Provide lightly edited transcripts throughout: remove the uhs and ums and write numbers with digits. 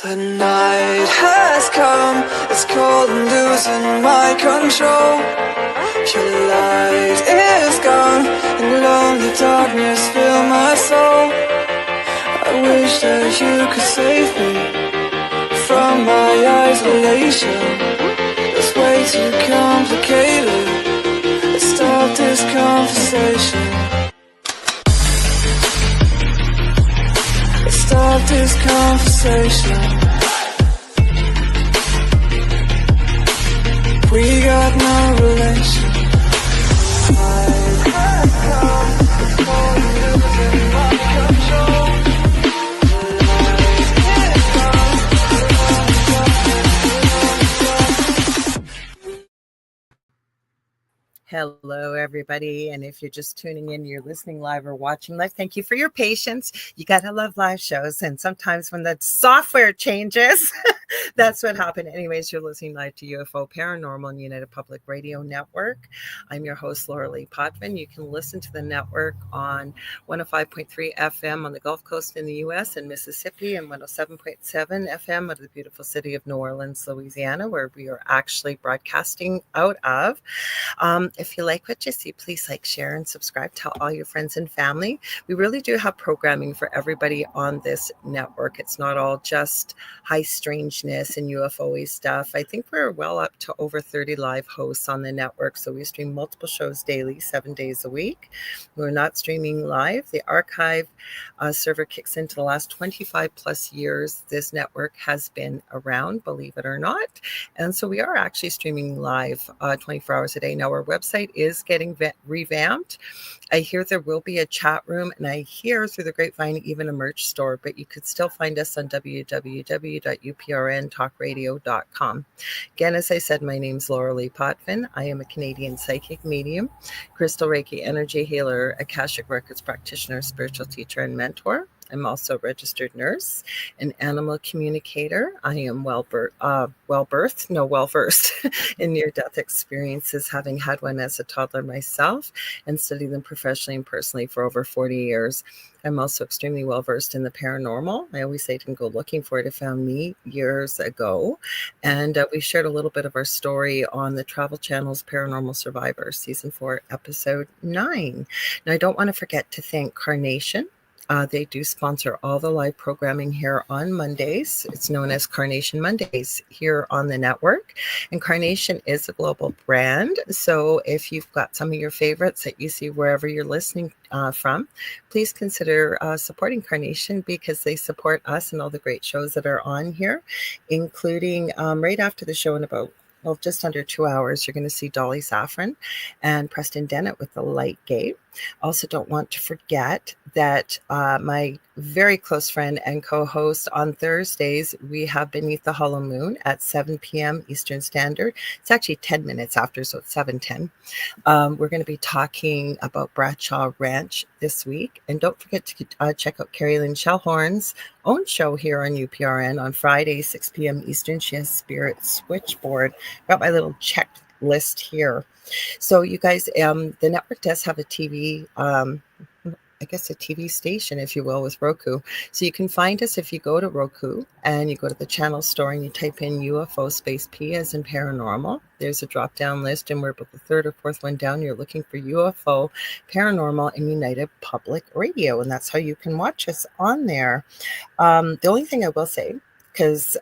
The night has come, it's cold and losing my control. Your light is gone, and lonely darkness fill my soul. I wish that you could save me from my isolation. It's way too complicated. Let's stop this conversation. Let's stop this conversation. We got no relation. Hello, everybody. And if you're just tuning in, you're listening live or watching live, thank you for your patience. You got to love live shows. And sometimes when the software changes, that's what happened. Anyways, you're listening live to UFO Paranormal and United Public Radio Network. I'm your host, Lorilei Potvin. You can listen to the network on 105.3 FM on the Gulf Coast in the U.S. and Mississippi, and 107.7 FM out of the beautiful city of New Orleans, Louisiana, where we are actually broadcasting out of. If you like what you see, please like, share, and subscribe. Tell all your friends and family. We really do have programming for everybody on this network. It's not all just high strangeness and UFO-y stuff. I think we're well up to over 30 live hosts on the network. So we stream multiple shows daily, 7 days a week. We're not streaming live. The archive server kicks into the last 25 plus years. This network has been around, believe it or not. And so we are actually streaming live 24 hours a day. Now, our website is getting revamped. I hear there will be a chat room, and I hear through the grapevine even a merch store, but you could still find us on www.uprntalkradio.com. Again, as I said, my name's Lorilei Potvin. I am a Canadian psychic medium, crystal Reiki energy healer, Akashic Records practitioner, spiritual teacher, and mentor. I'm also a registered nurse, an animal communicator. I am well-versed in near-death experiences, having had one as a toddler myself and studied them professionally and personally for over 40 years. I'm also extremely well-versed in the paranormal. I always say didn't go looking for it. It found me years ago. And we shared a little bit of our story on the Travel Channel's Paranormal Survivor, Season 4, Episode 9. Now, I don't want to forget to thank Carnation. They do sponsor all the live programming here on Mondays. It's known as Carnation Mondays here on the network. And Carnation is a global brand. So if you've got some of your favorites that you see wherever you're listening from, please consider supporting Carnation, because they support us and all the great shows that are on here, including right after the show in about just under 2 hours, you're going to see Dolly Saffron and Preston Dennett with The Light Gate. Also, don't want to forget that my very close friend and co-host on Thursdays, we have Beneath the Hollow Moon at 7 p.m. Eastern Standard. It's actually 10 minutes after, so it's 7:10. We're going to be talking about Bradshaw Ranch this week. And don't forget to check out Carrie Lynn Shellhorn's own show here on UPRN on Friday, 6 p.m. Eastern. She has Spirit Switchboard. Got my little checklist here. So you guys, the network does have a TV, I guess a TV station, if you will, with Roku. So you can find us if you go to Roku and you go to the channel store and you type in UFO space P as in paranormal. There's a drop down list, and we're about the third or fourth one down. You're looking for UFO, paranormal, and United Public Radio. And that's how you can watch us on there. The only thing I will say, because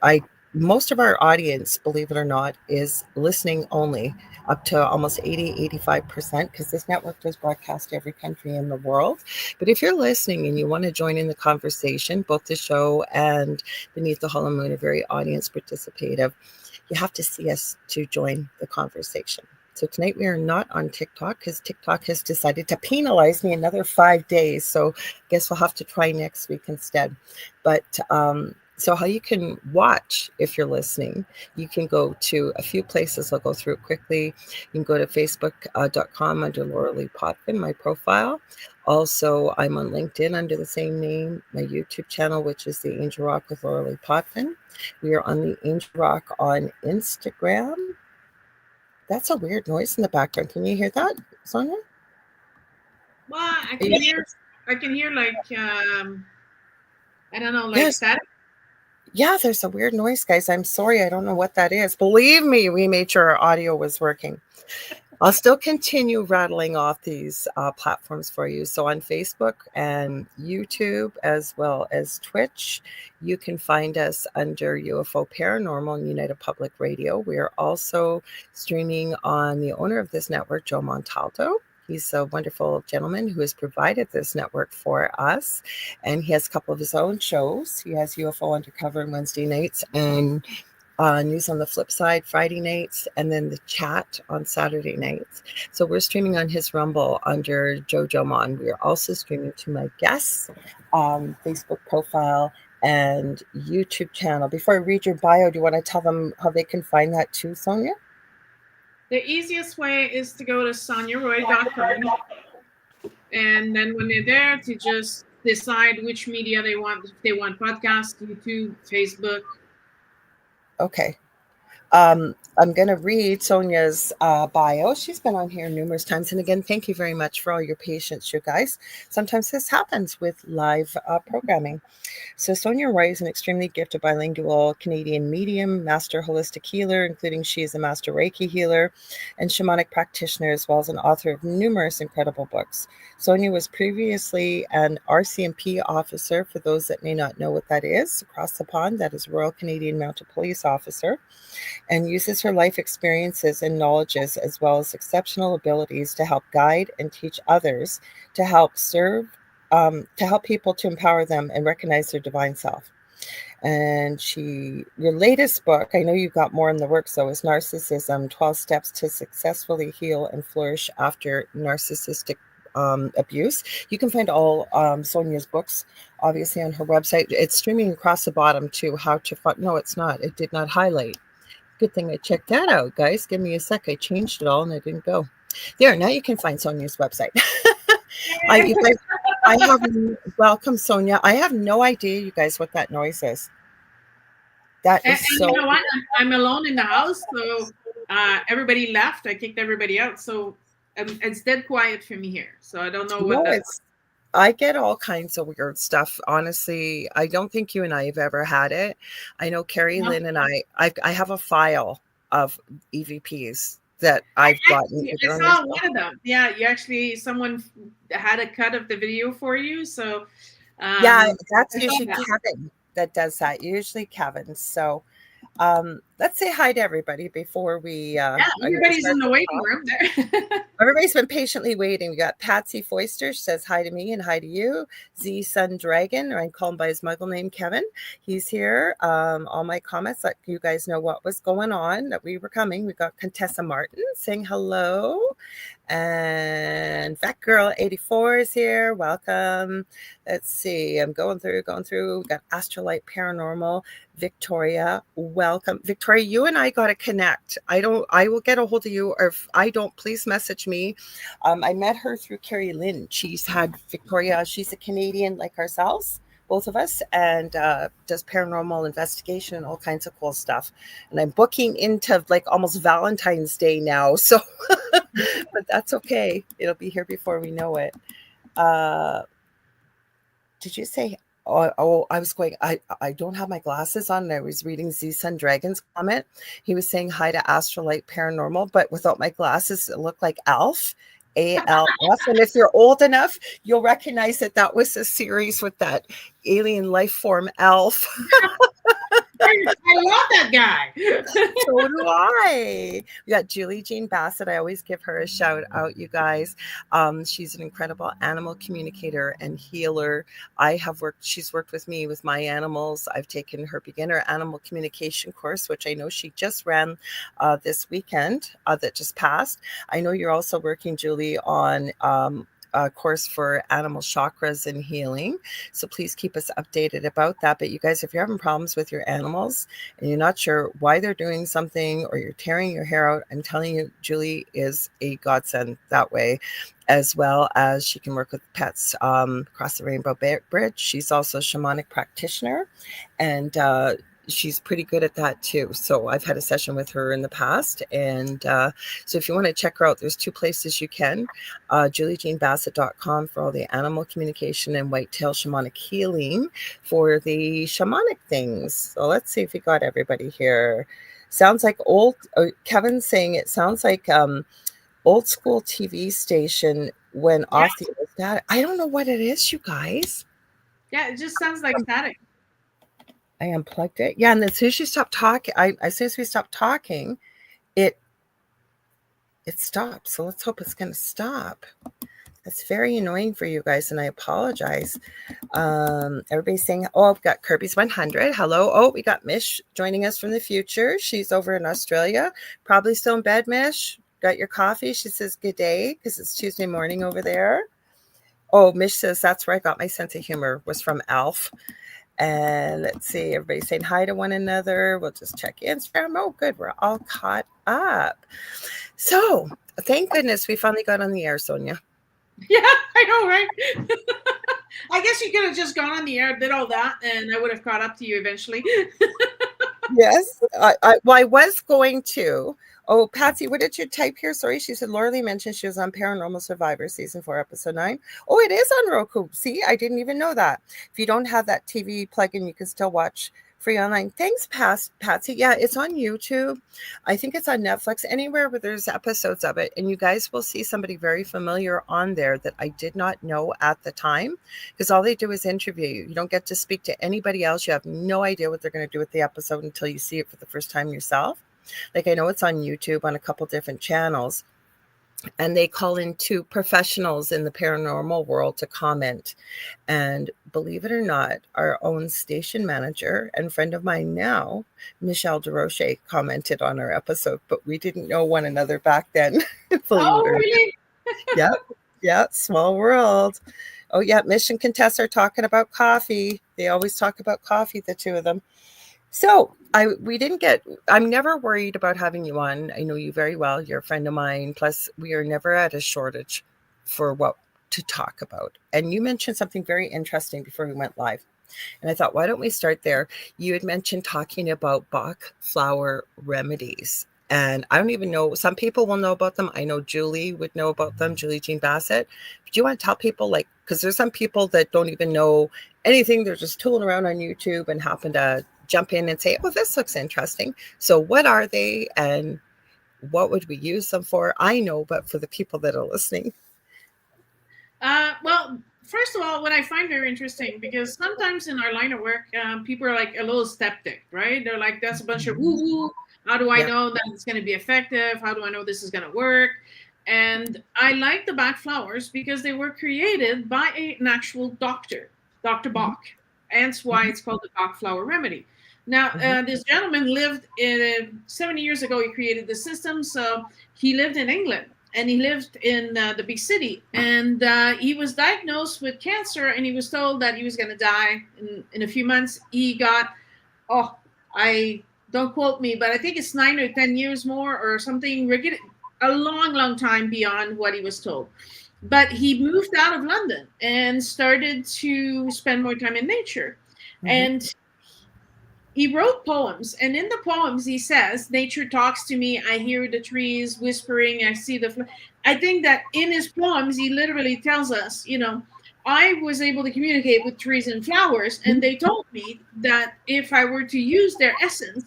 most of our audience, believe it or not, is listening only, up to almost 80-85%, because this network does broadcast to every country in the world. But if you're listening and you want to join in the conversation, both the show and Beneath the Hollow Moon are very audience participative. You have to see us to join the conversation. So tonight we are not on TikTok, because TikTok has decided to penalize me another 5 days. So I guess we'll have to try next week instead. But so how you can watch if you're listening, you can go to a few places. I'll go through it quickly. You can go to facebook.com under Lorilei Potvin, my profile. Also, I'm on LinkedIn under the same name, my YouTube channel, which is the Angel Rock with Lorilei Potvin. We are on the Angel Rock on Instagram. That's a weird noise in the background. Can you hear that, Sonya? Well, I can hear like, I don't know, like yes. static. Yeah, there's a weird noise, guys. I'm sorry. I don't know what that is. Believe me, we made sure our audio was working. I'll still continue rattling off these platforms for you. So on Facebook and YouTube, as well as Twitch, you can find us under UFO Paranormal and United Public Radio. We are also streaming on the owner of this network, Joe Montalto. He's a wonderful gentleman who has provided this network for us. And he has a couple of his own shows. He has UFO Undercover on Wednesday nights and News on the Flip Side Friday nights, and then the chat on Saturday nights. So we're streaming on his Rumble under Jojo Mon. We are also streaming to my guests' Facebook profile and YouTube channel. Before I read your bio, do you want to tell them how they can find that too, Sonya? The easiest way is to go to sonyaroy.com, and then when they're there, to just decide which media they want. If they want podcast, YouTube, Facebook. Okay. I'm going to read Sonia's bio. She's been on here numerous times. And again, thank you very much for all your patience, you guys. Sometimes this happens with live programming. So Sonya Roy is an extremely gifted bilingual Canadian medium, master holistic healer, including she is a master Reiki healer and shamanic practitioner, as well as an author of numerous incredible books. Sonya was previously an RCMP officer, for those that may not know what that is, across the pond. That is Royal Canadian Mounted Police Officer, and uses her life experiences and knowledges as well as exceptional abilities to help guide and teach others to help serve, to help people to empower them and recognize their divine self. And your latest book, I know you've got more in the works though, is Narcissism, 12 Steps to Successfully Heal and Flourish After Narcissistic Abuse. You can find all Sonia's books obviously on her website. It's streaming across the bottom too. No, it's not. It did not highlight. Good thing I checked that out, guys. Give me a sec. I changed it all and I didn't go. There, now you can find Sonia's website. Welcome, Sonia. I have no idea, you guys, what that noise is. That is so. You know what? I'm alone in the house, so everybody left. I kicked everybody out, so it's dead quiet for me here. So I don't know what that's. I get all kinds of weird stuff. Honestly, I don't think you and I have ever had it. I know Carrie Lynn and I have a file of EVPs that I've gotten. I saw one of them. Yeah, someone had a cut of the video for you. So yeah, that's usually Kevin that does that. Usually Kevin. So let's say hi to everybody before we everybody's in the waiting room there. Everybody's been patiently waiting. We got Patsy Foister. She says hi to me and hi to you. Z Sun Dragon, or I call him by his muggle name, Kevin. He's here. All my comments, let you guys know what was going on, that we were coming. We got Contessa Martin saying hello. And Fat Girl 84 is here. Welcome. Let's see. I'm going through. We got Astrolite Paranormal. Victoria, welcome. Victoria, you and I got to connect. I will get a hold of you, or if I don't, please message me. I met her through Carrie Lynn. She's had Victoria. She's a Canadian like ourselves, both of us, and does paranormal investigation and all kinds of cool stuff. And I'm booking into like almost Valentine's Day now. So, but that's okay. It'll be here before we know it. Did you say? Oh, I was going, I don't have my glasses on. And I was reading Z Sun Dragon's comment. He was saying hi to Astrolite Paranormal, but without my glasses, it looked like Alf, ALF. And if you're old enough, you'll recognize that was a series with that alien life form Alf. I love that guy. So do I. We got Julie Jean Bassett. I always give her a shout out, you guys. She's an incredible animal communicator and healer. She's worked with me with my animals. I've taken her beginner animal communication course, which I know she just ran this weekend that just passed. I know you're also working, Julie, on a course for animal chakras and healing. So please keep us updated about that. But you guys, if you're having problems with your animals and you're not sure why they're doing something, or you're tearing your hair out, I'm telling you, Julie is a godsend that way, as well as she can work with pets across the Rainbow Bridge. She's also a shamanic practitioner, and she's pretty good at that too. So I've had a session with her in the past. And so if you want to check her out, there's 2 places you can. JulieJeanBassett.com for all the animal communication, and Whitetail Shamanic Healing for the shamanic things. So let's see if we got everybody here. Sounds like Kevin's saying it sounds like old school TV station when off the static. I don't know what it is, you guys. Yeah, it just sounds like static. I unplugged it. Yeah, and as soon as you stop talking, as soon as we stop talking, it stops. So let's hope it's going to stop. That's very annoying for you guys, and I apologize. Everybody's saying, oh, I've got Kirby's 100. Hello. Oh, we got Mish joining us from the future. She's over in Australia. Probably still in bed, Mish. Got your coffee? She says good day because it's Tuesday morning over there. Oh, Mish says that's where I got my sense of humor, was from Alf. And let's see, everybody's saying hi to one another. We'll just check Instagram. Oh, good. We're all caught up. So thank goodness we finally got on the air, Sonya. Yeah, I know, right? I guess you could have just gone on the air, did all that, and I would have caught up to you eventually. Yes, I was going to. Oh, Patsy, what did you type here? Sorry, she said Lorilei mentioned she was on Paranormal Survivor Season 4, Episode 9. Oh, it is on Roku. See, I didn't even know that. If you don't have that TV plug-in, you can still watch free online. Thanks, Patsy. Yeah, it's on YouTube. I think it's on Netflix, anywhere where there's episodes of it. And you guys will see somebody very familiar on there that I did not know at the time, because all they do is interview you. You don't get to speak to anybody else. You have no idea what they're going to do with the episode until you see it for the first time yourself. Like, I know it's on YouTube on a couple different channels, and they call in 2 professionals in the paranormal world to comment. And believe it or not, our own station manager and friend of mine now, Michelle DeRoche, commented on our episode, but we didn't know one another back then. Oh, really? Yeah, small world. Oh, yeah, Mission contests are talking about coffee. They always talk about coffee, the 2 of them. So I'm never worried about having you on. I know you very well. You're a friend of mine. Plus, we are never at a shortage for what to talk about. And you mentioned something very interesting before we went live. And I thought, why don't we start there? You had mentioned talking about Bach flower remedies. And I don't even know, some people will know about them. I know Julie would know about them, Julie Jean Bassett. Do you want to tell people, like, because there's some people that don't even know anything. They're just tooling around on YouTube and happen to jump in and say, oh, this looks interesting. So what are they and what would we use them for? I know, but for the people that are listening. Well, first of all, what I find very interesting, because sometimes in our line of work, people are like a little skeptic, right? They're like, that's a bunch of woo-woo. How do I know that it's going to be effective? How do I know this is going to work? And I like the Bach flowers because they were created by an actual doctor, Dr. Bach. Hence why it's called the Bach flower remedy. Now, this gentleman lived 70 years ago. He created the system. So he lived in England, and he lived in the big city. And he was diagnosed with cancer, and he was told that he was going to die in a few months. He got, don't quote me, but I think it's 9 or 10 years more or something, a long, long time beyond what he was told. But he moved out of London and started to spend more time in nature. And he wrote poems. And in the poems, he says, nature talks to me. I hear the trees whispering. I see the... I think that in his poems, he literally tells us, I was able to communicate with trees and flowers. And they told me that if I were to use their essence,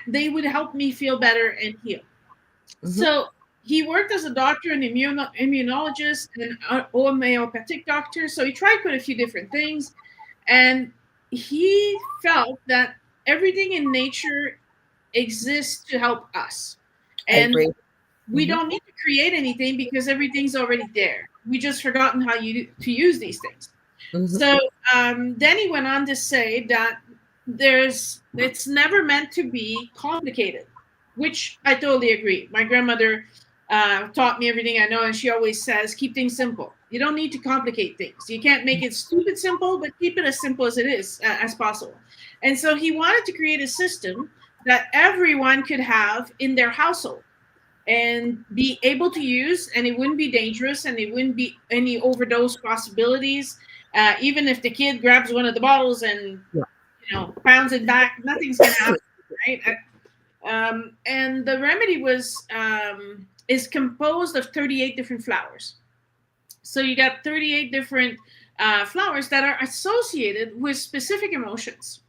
they would help me feel better and heal. So he worked as a doctor, an immunologist, and an homeopathic doctor. So he tried quite a few different things. And he felt that everything in nature exists to help us. And we don't need to create anything because everything's already there. We just forgotten how to use these things. So then he went on to say that it's never meant to be complicated, which I totally agree. My grandmother taught me everything I know, and she always says, keep things simple. You don't need to complicate things. You can't make it stupid simple, but keep it as simple as it is, as possible. And so he wanted to create a system that everyone could have in their household and be able to use, and it wouldn't be dangerous, and it wouldn't be any overdose possibilities. Even if the kid grabs one of the bottles and pounds it back, nothing's gonna happen, right? And the remedy is composed of 38 different flowers. So you got 38 different flowers that are associated with specific emotions.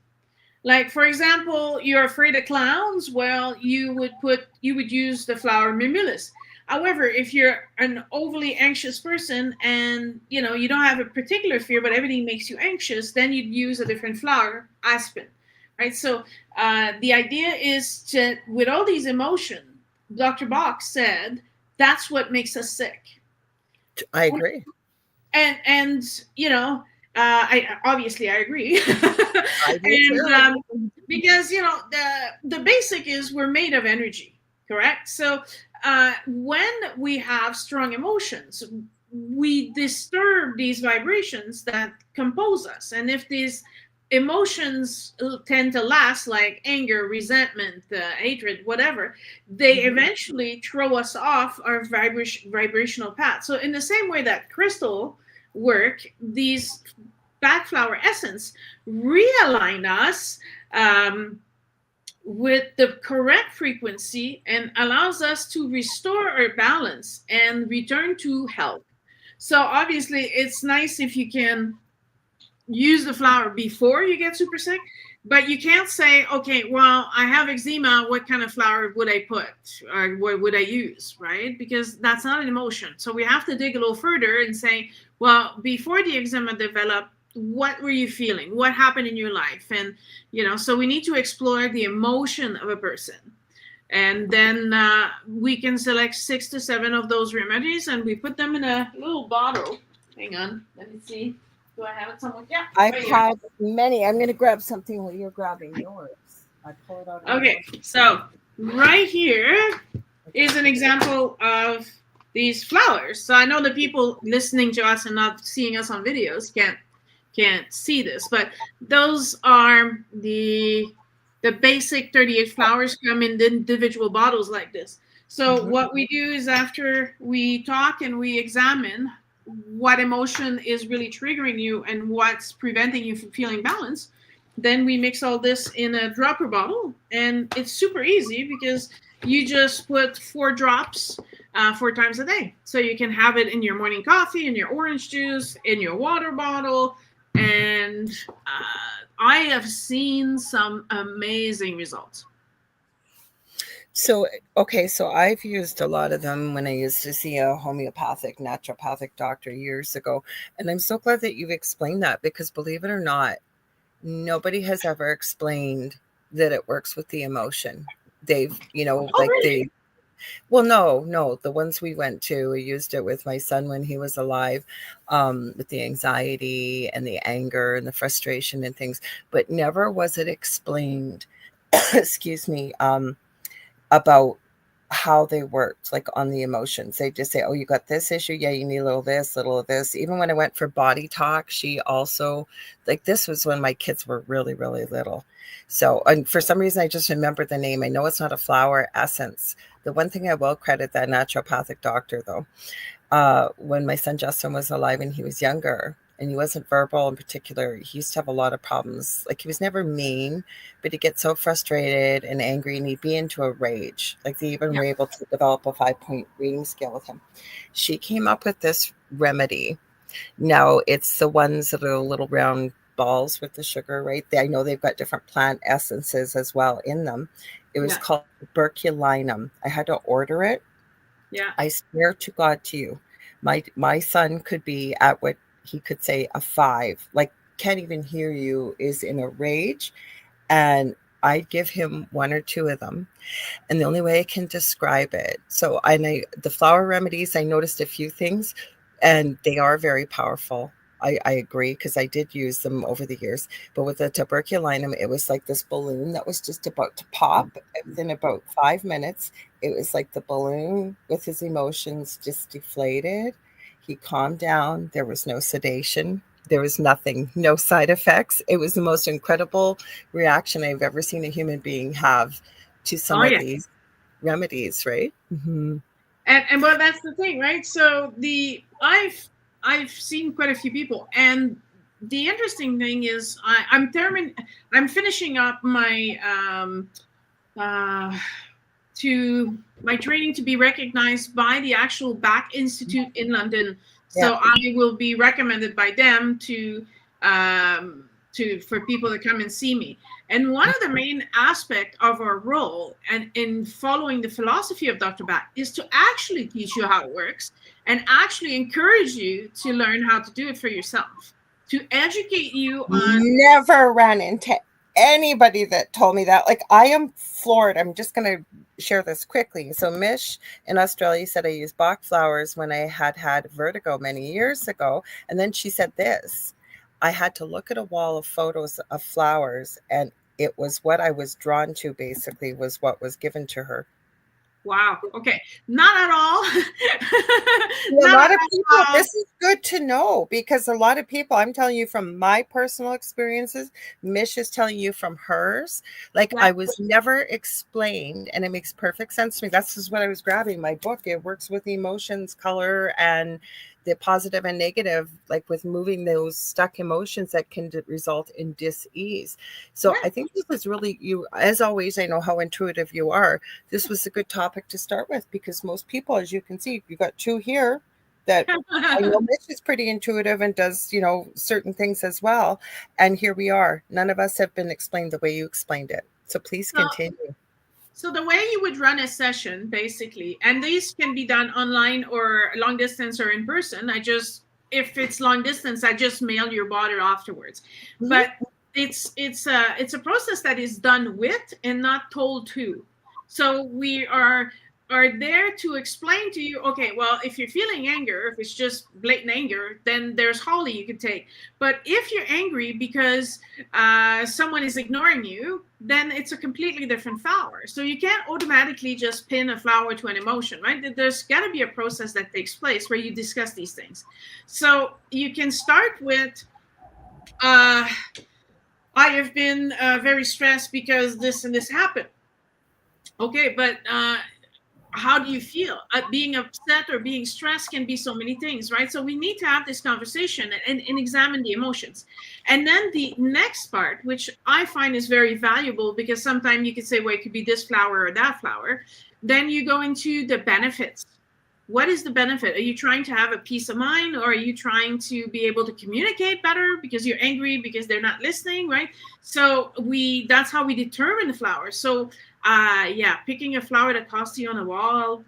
Like, for example, you're afraid of clowns. Well, you would use the flower mimulus. However, if you're an overly anxious person and you don't have a particular fear, but everything makes you anxious, then you'd use a different flower, aspen, right? So the idea is to, with all these emotions, Dr. Bach said that's what makes us sick. I agree. And I obviously agree. I do And because the basic is we're made of energy, correct? So when we have strong emotions, we disturb these vibrations that compose us. And if these emotions tend to last, like anger, resentment, hatred, whatever, they eventually throw us off our vibrational path. So in the same way that crystal work, these Bach flower essence realign us with the correct frequency and allows us to restore our balance and return to health. So obviously it's nice if you can use the flower before you get super sick, but you can't say, okay, well, I have eczema, what kind of flower would I put or what would I use, right? Because that's not an emotion. So we have to dig a little further and say, well, before the eczema developed, what were you feeling? What happened in your life? And, so we need to explore the emotion of a person. And then we can select 6 to 7 of those remedies and we put them in a little bottle. Hang on, let me see. Do I have it somewhere? Yeah. I've had many. I'm going to grab something while you're grabbing yours. I pull it out. Okay, so right here is an example of these flowers. So I know the people listening to us and not seeing us on videos can't see this, but those are the basic 38 flowers come in individual bottles like this. So what we do is after we talk and we examine what emotion is really triggering you and what's preventing you from feeling balanced, then we mix all this in a dropper bottle, and it's super easy because you just put 4 drops 4 times a day. So you can have it in your morning coffee, in your orange juice, in your water bottle, and I have seen some amazing results. So, okay, so I've used a lot of them when I used to see a homeopathic, naturopathic doctor years ago. And I'm so glad that you've explained that because believe it or not, nobody has ever explained that it works with the emotion. They've, Really? Well, no, the ones we went to, we used it with my son when he was alive, with the anxiety and the anger and the frustration and things, but never was it explained, excuse me, about how they worked, like on the emotions. They just say, oh, you got this issue. Yeah, you need a little of this. Even when I went for body talk, she also, like, this was when my kids were really, really little. So, and for some reason, I just remember the name. I know it's not a flower essence. The one thing I will credit that naturopathic doctor, though, when my son Justin was alive and he was younger, and he wasn't verbal in particular, he used to have a lot of problems. Like, he was never mean, but he'd get so frustrated and angry and he'd be into a rage. Like, they even were able to develop a 5-point reading scale with him. She came up with this remedy. Now, it's the ones that are little round balls with the sugar, right? I know they've got different plant essences as well in them. It was called tuberculinum. I had to order it. Yeah. I swear to God to you, my son could be at what he could say a 5, like can't even hear you, is in a rage, and I'd give him 1 or 2 of them, and the only way I can describe it. So the flower remedies, I noticed a few things, and they are very powerful. I agree, because I did use them over the years. But with the tuberculinum, it was like this balloon that was just about to pop. Within about 5 minutes, it was like the balloon with his emotions just deflated. He calmed down. There was no sedation. There was nothing, no side effects. It was the most incredible reaction I've ever seen a human being have to some of these remedies, right? Mm-hmm. And well, that's the thing, right? So I've seen quite a few people, and the interesting thing is I'm finishing up my to my training to be recognized by the actual Back Institute in London. So I will be recommended by them for people to come and see me. And one of the main aspects of our role and in following the philosophy of Dr. Back is to actually teach you how it works and actually encourage you to learn how to do it for yourself, to educate you on. Never ran into anybody that told me that. Like, I am floored. I'm just going to share this quickly. So Mish in Australia said I used Bach flowers when I had vertigo many years ago. And then she said this: I had to look at a wall of photos of flowers, and it was what I was drawn to, basically, was what was given to her. Wow. Okay. Not at all. A lot of people, this is good to know, because a lot of people, I'm telling you from my personal experiences, Mish is telling you from hers. Like, I was never explained, and it makes perfect sense to me. That's just what I was grabbing. My book, it works with emotions, color, and the positive and negative, like with moving those stuck emotions that can result in dis-ease. So I think this was really, you, as always, I know how intuitive you are. This was a good topic to start with, because most people, as you can see, you got two here that I know Mitch is pretty intuitive and does, you know, certain things as well. And here we are. None of us have been explained the way you explained it. So please continue. So the way you would run a session, basically, and these can be done online or long distance or in person. If it's long distance, I just mail your bottle afterwards. Mm-hmm. But it's a process that is done with and not told to. So we are there to explain to you, okay, well, if you're feeling anger, if it's just blatant anger, then there's holly you can take. But if you're angry because someone is ignoring you, then it's a completely different flower. So you can't automatically just pin a flower to an emotion, right? There's got to be a process that takes place where you discuss these things. So you can start with, I have been very stressed because this and this happened. Okay, but how do you feel? Being upset or being stressed can be so many things, right? So we need to have this conversation and examine the emotions. And then the next part, which I find is very valuable, because sometimes you could say, well, it could be this flower or that flower. Then you go into the benefits. What is the benefit? Are you trying to have a peace of mind, or are you trying to be able to communicate better because you're angry because they're not listening, right? So that's how we determine the flower. So picking a flower that costs you on a wall,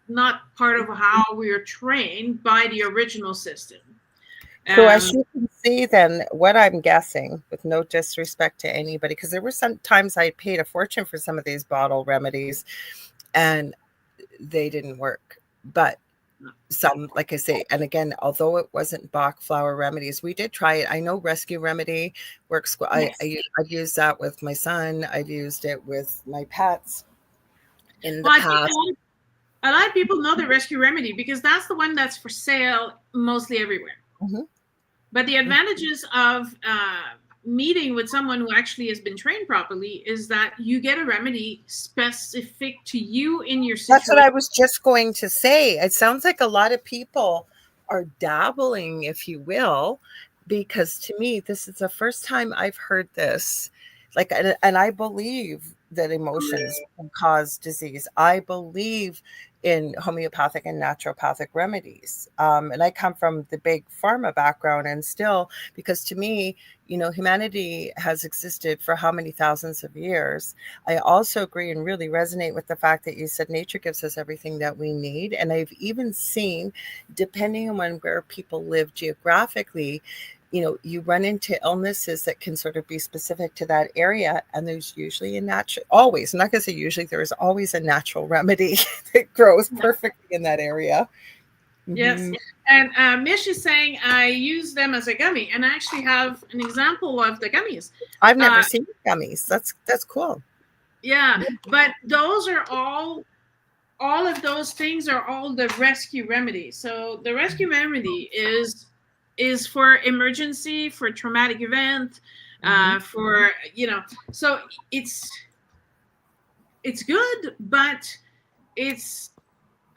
not part of how we are trained by the original system. So as you can see, then, what I'm guessing, with no disrespect to anybody, because there were some times I paid a fortune for some of these bottle remedies and they didn't work. But some, like I say, and again, although it wasn't Bach flower remedies, we did try it. I know Rescue Remedy works. I've used that with my son. I've used it with my pets in the past. A lot of people know the Rescue Remedy because that's the one that's for sale mostly everywhere. Mm-hmm. But the advantages of meeting with someone who actually has been trained properly is that you get a remedy specific to you in your situation. That's what I was just going to say. It sounds like a lot of people are dabbling, if you will, because to me, this is the first time I've heard this. Like, and I believe that emotions can cause disease. I believe in homeopathic and naturopathic remedies. And I come from the big pharma background, and still, because to me, you know, humanity has existed for how many thousands of years. I also agree and really resonate with the fact that you said nature gives us everything that we need. And I've even seen, depending on where people live geographically, you know, you run into illnesses that can sort of be specific to that area. And there's usually I'm not going to say usually, there's always a natural remedy that grows perfectly in that area. Yes. Mm-hmm. And Mish is saying I use them as a gummy, and I actually have an example of the gummies. I've never seen gummies. That's cool. Yeah, but those are all of those things are all the rescue remedy. So the rescue remedy is for emergency, for traumatic event, for, you know, so it's good, but it's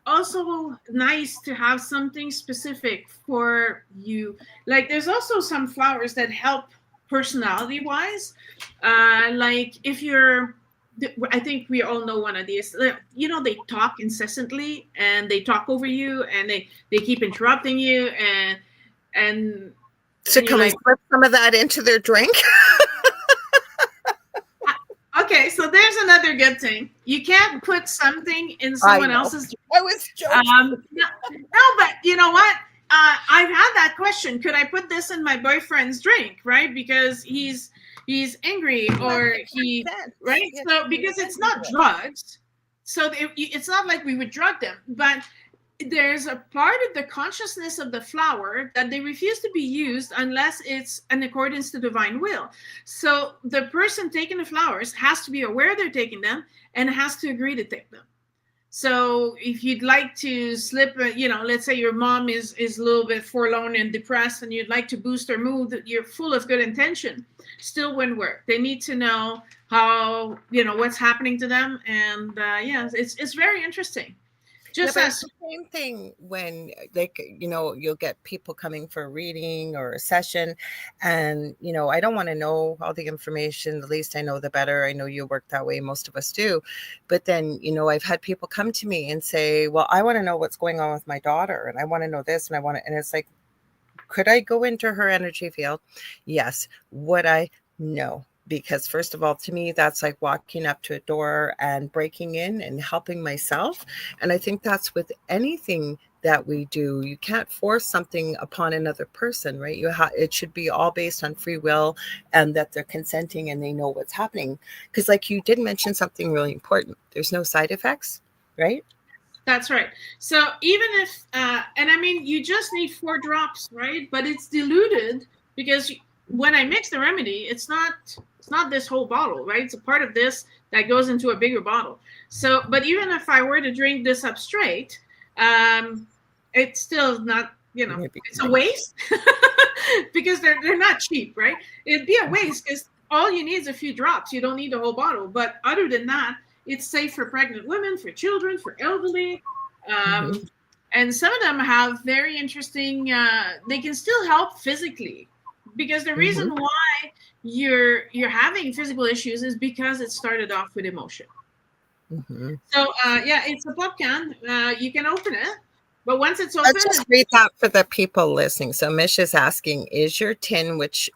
also nice to have something specific for you. Like there's also some flowers that help personality wise. Like if you're, I think we all know one of these. You know, they talk incessantly and they talk over you and they keep interrupting you and So you're can we like, slip some of that into their drink? okay, so there's another good thing. You can't put something in I someone know. else's. I was joking. No, but you know what? I've had that question. Could I put this in my boyfriend's drink? Right, because he's angry or he right. Yes, So because it's not drugs, so it's not like we would drug them, but there's a part of the consciousness of the flower that they refuse to be used unless it's in accordance to divine will. So the person taking the flowers has to be aware they're taking them and has to agree to take them. So if you'd like to slip, let's say your mom is a little bit forlorn and depressed and you'd like to boost her mood, you're full of good intention, still wouldn't work. They need to know how, what's happening to them. And it's very interesting. Just Yeah, but as it's the same thing when, like, you'll get people coming for a reading or a session, and I don't want to know all the information. The least I know, the better. I know you work that way. Most of us do. But then, I've had people come to me and say, well, I want to know what's going on with my daughter, and I want to know this, and I want to, and it's like, could I go into her energy field? Yes. Would I? No. Because first of all, to me, that's like walking up to a door and breaking in and helping myself. And I think that's with anything that we do. You can't force something upon another person, right? It should be all based on free will and that they're consenting and they know what's happening. Because like you did mention something really important. There's no side effects, right? That's right. So even if, and I mean, you just need 4 drops, right? But it's diluted because when I mix the remedy, it's not this whole bottle, right? It's a part of this that goes into a bigger bottle. So, but even if I were to drink this up straight, it's still not, it's a waste because they're not cheap, right? It'd be a waste because all you need is a few drops. You don't need the whole bottle. But other than that, it's safe for pregnant women, for children, for elderly. And some of them have very interesting, they can still help physically. Because the reason why you're having physical issues is because it started off with emotion. So it's a pop can. You can open it, but once it's open, let's just read that for the people listening. So Mish is asking, is your tin, which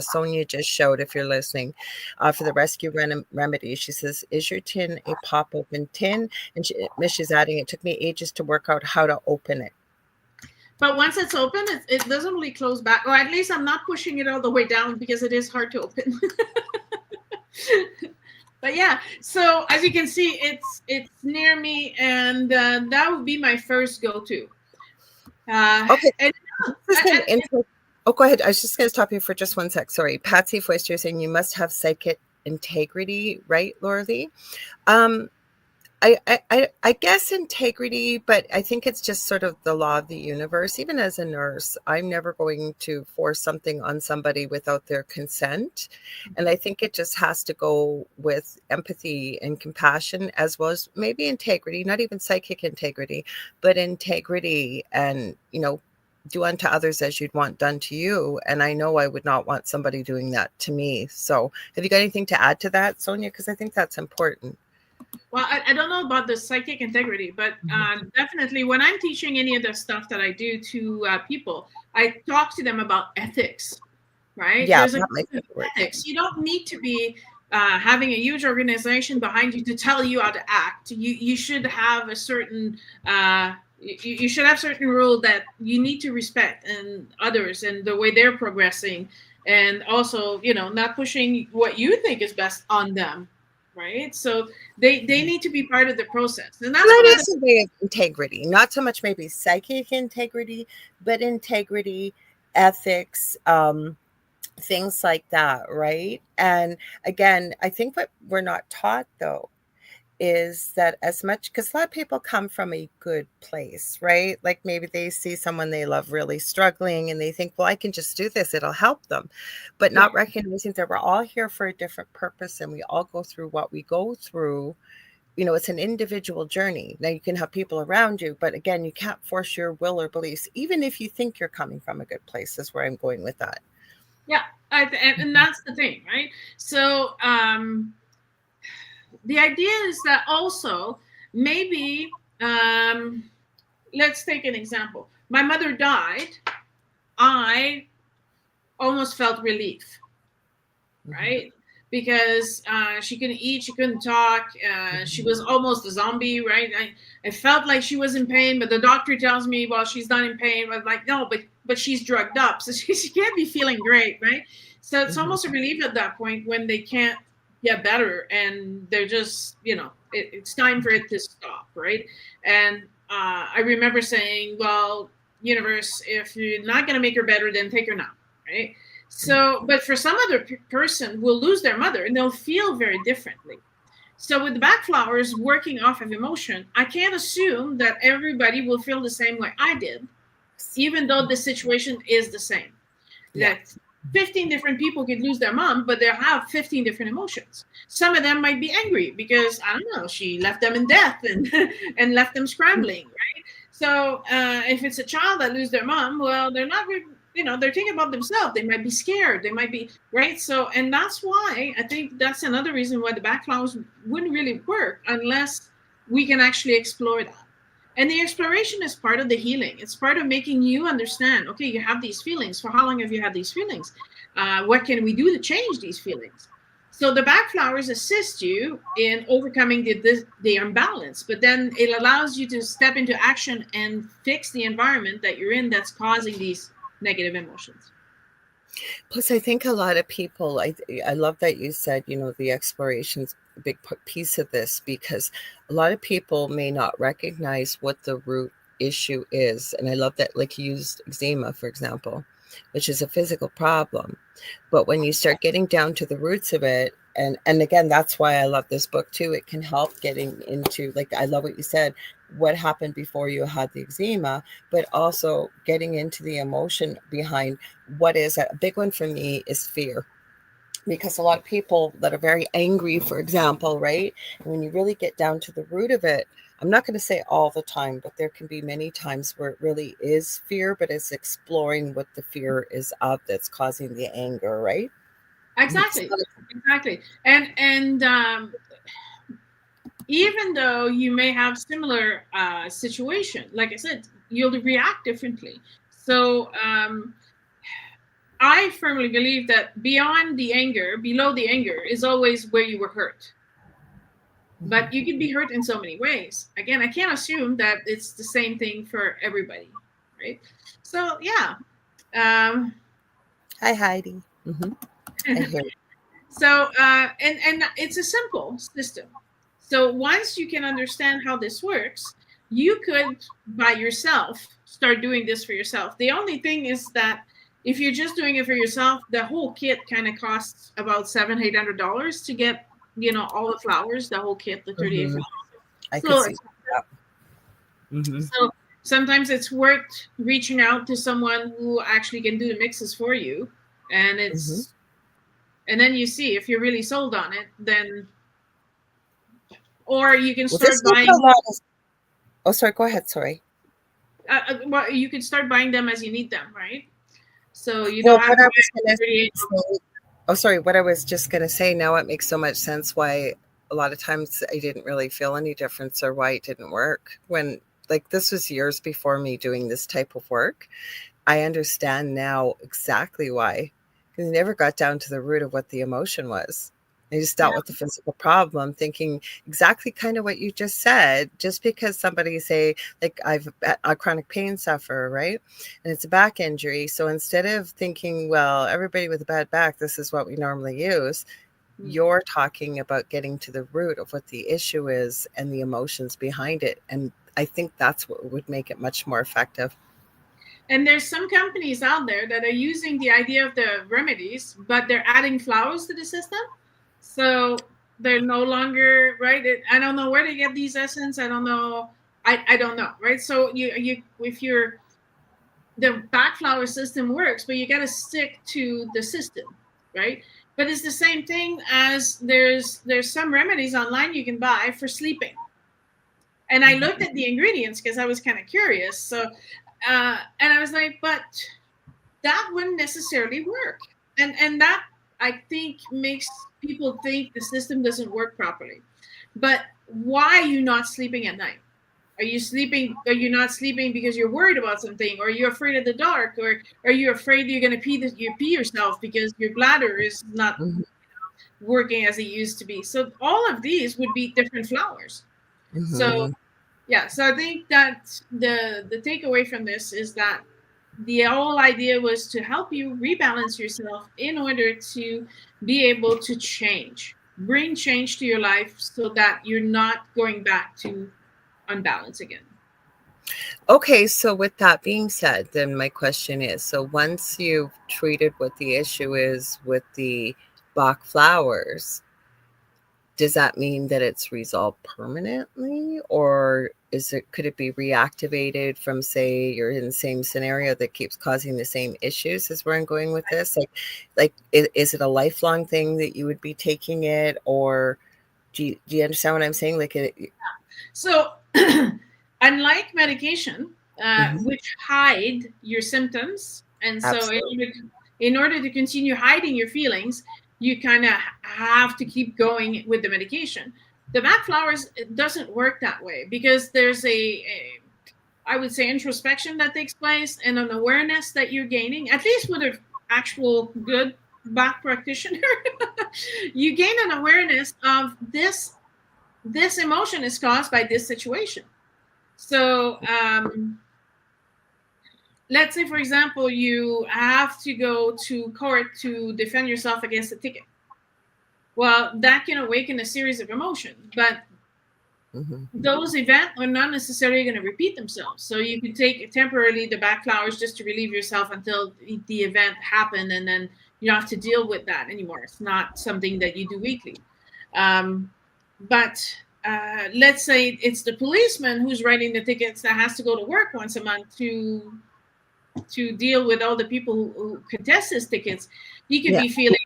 Sonya just showed, if you're listening, for the rescue remedy, she says, is your tin a pop open tin? And Mish is adding, it took me ages to work out how to open it. But once it's open, it doesn't really close back. Or at least I'm not pushing it all the way down because it is hard to open. But yeah, so as you can see, it's near me, and that would be my first go-to. Okay. Go ahead. I was just going to stop you for just one sec. Sorry. Patsy Foister saying you must have psychic integrity, right, Lorilei? I guess integrity, but I think it's just sort of the law of the universe. Even as a nurse, I'm never going to force something on somebody without their consent. And I think it just has to go with empathy and compassion, as well as maybe integrity, not even psychic integrity, but integrity and, do unto others as you'd want done to you. And I know I would not want somebody doing that to me. So have you got anything to add to that, Sonya? Because I think that's important. Well, I don't know about the psychic integrity, but definitely when I'm teaching any of the stuff that I do to people, I talk to them about ethics, right? Yeah, there's ethics. You don't need to be having a huge organization behind you to tell you how to act. You should have a certain you should have certain rule that you need to respect and others and the way they're progressing, and also not pushing what you think is best on them. Right, so they need to be part of the process, and that is a way of integrity. Not so much maybe psychic integrity, but integrity, ethics, things like that, right? And again, I think what we're not taught though is that as much, because a lot of people come from a good place, right? Like maybe they see someone they love really struggling and they think, well, I can just do this, it'll help them, but not recognizing that we're all here for a different purpose and we all go through what we go through it's an individual journey. Now you can have people around you, but again, you can't force your will or beliefs, even if you think you're coming from a good place, is where I'm going with that. Yeah. And that's the thing, right? So the idea is that also maybe, let's take an example. My mother died. I almost felt relief, right? Because she couldn't eat, she couldn't talk, she was almost a zombie, right? I felt like she was in pain, but the doctor tells me, well, she's not in pain. I'm like, no, but she's drugged up, so she can't be feeling great, right? So it's almost a relief at that point when they can't get better and they're just, it's time for it to stop, right? And I remember saying, well, universe, if you're not going to make her better, then take her now, right? So, but for some other person will lose their mother and they'll feel very differently. So with the back flowers working off of emotion, I can't assume that everybody will feel the same way I did, even though the situation is the same. Yeah. That 15 different people could lose their mom, but they have 15 different emotions. Some of them might be angry because, I don't know, she left them in death and left them scrambling, right? So if it's a child that lose their mom, well, they're not they're thinking about themselves. They might be scared. They might be, right? So, and that's why I think that's another reason why the back flowers wouldn't really work unless we can actually explore that. And the exploration is part of the healing. It's part of making you understand, okay, you have these feelings. For how long have you had these feelings? What can we do to change these feelings? So the back flowers assist you in overcoming the imbalance, but then it allows you to step into action and fix the environment that you're in that's causing these negative emotions. Plus, I think a lot of people, I love that you said, the exploration's a big piece of this, because a lot of people may not recognize what the root issue is. And I love that, like you used eczema, for example, which is a physical problem. But when you start getting down to the roots of it, and again, that's why I love this book too. It can help getting into, like, I love what you said, what happened before you had the eczema, but also getting into the emotion behind what is a big one for me is fear. Because a lot of people that are very angry, for example, right? And when you really get down to the root of it, I'm not going to say all the time, but there can be many times where it really is fear, but it's exploring what the fear is of that's causing the anger, right? Exactly. And even though you may have similar situation, like I said, you'll react differently. So I firmly believe that beyond the anger, below the anger, is always where you were hurt. But you can be hurt in so many ways. Again, I can't assume that it's the same thing for everybody, right? So yeah. Hi, Heidi. I hear you. So and it's a simple system. So once you can understand how this works, you could by yourself start doing this for yourself. The only thing is that if you're just doing it for yourself, the whole kit kind of costs about $700-800 to get, all the flowers, the whole kit, the 38 flowers. I could see that. So sometimes it's worth reaching out to someone who actually can do the mixes for you, and it's and then you see if you're really sold on it, then, or you can start buying. Oh, sorry. Go ahead. Sorry. Well, you can start buying them as you need them, right? So you don't have to. Oh, sorry. What I was just going to say, now it makes so much sense why a lot of times I didn't really feel any difference or why it didn't work when, like, this was years before me doing this type of work. I understand now exactly why. Because I never got down to the root of what the emotion was. I just dealt with the physical problem, thinking exactly kind of what you just said. Just because somebody say, like, I've a chronic pain sufferer, right? And it's a back injury. So instead of thinking, well, everybody with a bad back, this is what we normally use, you're talking about getting to the root of what the issue is and the emotions behind it. And I think that's what would make it much more effective. And there's some companies out there that are using the idea of the remedies, but they're adding flowers to the system. So they're no longer, right? I don't know where they get these essence. I don't know. I don't know, right? So if the back flower system works, but you got to stick to the system, right? But it's the same thing as there's some remedies online you can buy for sleeping. And I looked at the ingredients because I was kind of curious. So, and I was like, but that wouldn't necessarily work. And that, I think, makes people think the system doesn't work properly. But why are you not sleeping at night? Are you sleeping? Are you not sleeping because you're worried about something? Or are you afraid of the dark? Or are you afraid you're going to pee yourself because your bladder is not working as it used to be? So all of these would be different flowers. So yeah, so I think that the takeaway from this is that the whole idea was to help you rebalance yourself in order to be able to bring change to your life so that you're not going back to unbalance again. Okay, so with that being said, then my question is, so once you've treated what the issue is with the Bach flowers, does that mean that it's resolved permanently, or could it be reactivated from, say, you're in the same scenario that keeps causing the same issues? Is where I'm going with this. Like, is it a lifelong thing that you would be taking it, or do you understand what I'm saying? So, unlike medication, which hide your symptoms, and so in order to continue hiding your feelings, you kind of have to keep going with the medication. The Bach flowers, it doesn't work that way because there's I would say, introspection that takes place and an awareness that you're gaining, at least with an actual good Bach practitioner. You gain an awareness of this emotion is caused by this situation. So let's say, for example, you have to go to court to defend yourself against a ticket. Well, that can awaken a series of emotions, but those events are not necessarily going to repeat themselves. So you can take temporarily the Bach flowers just to relieve yourself until the event happened, and then you don't have to deal with that anymore. It's not something that you do weekly. But let's say it's the policeman who's writing the tickets that has to go to work once a month to deal with all the people who contest his tickets. He could be feeling,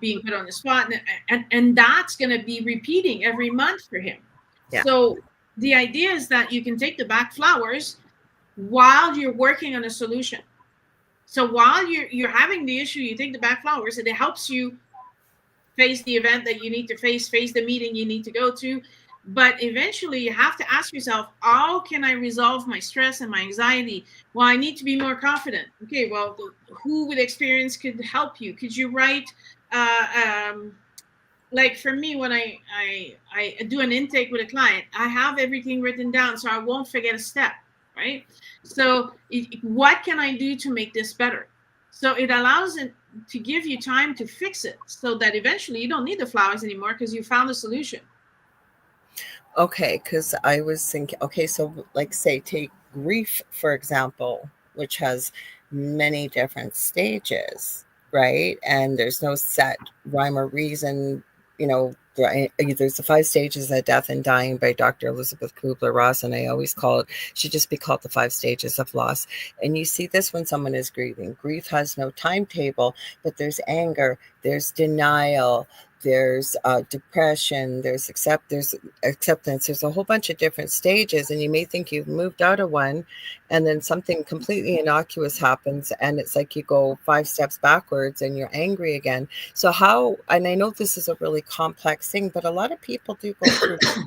being put on the spot, and that's going to be repeating every month for him. Yeah. So the idea is that you can take the Bach flowers while you're working on a solution. So while you're having the issue, you take the Bach flowers, and it helps you face the event that you need to face the meeting you need to go to. But eventually you have to ask yourself, how can I resolve my stress and my anxiety? Well, I need to be more confident. Okay, well, who with experience could help you? Could you write, like for me, when I do an intake with a client, I have everything written down so I won't forget a step, right? So what can I do to make this better? So it allows it to give you time to fix it so that eventually you don't need the flowers anymore because you found a solution. Okay, because I was thinking, okay, so like say take grief, for example, which has many different stages, right? And there's no set rhyme or reason, there's the 5 stages of death and dying by Dr. Elizabeth Kubler-Ross, and I always call it, should just be called the 5 stages of loss. And you see this when someone is grieving. Grief has no timetable, but there's anger, there's denial, there's depression, there's acceptance, there's a whole bunch of different stages, and you may think you've moved out of one, and then something completely innocuous happens, and it's like you go 5 steps backwards and you're angry again. So and I know this is a really complex thing, but a lot of people do go through so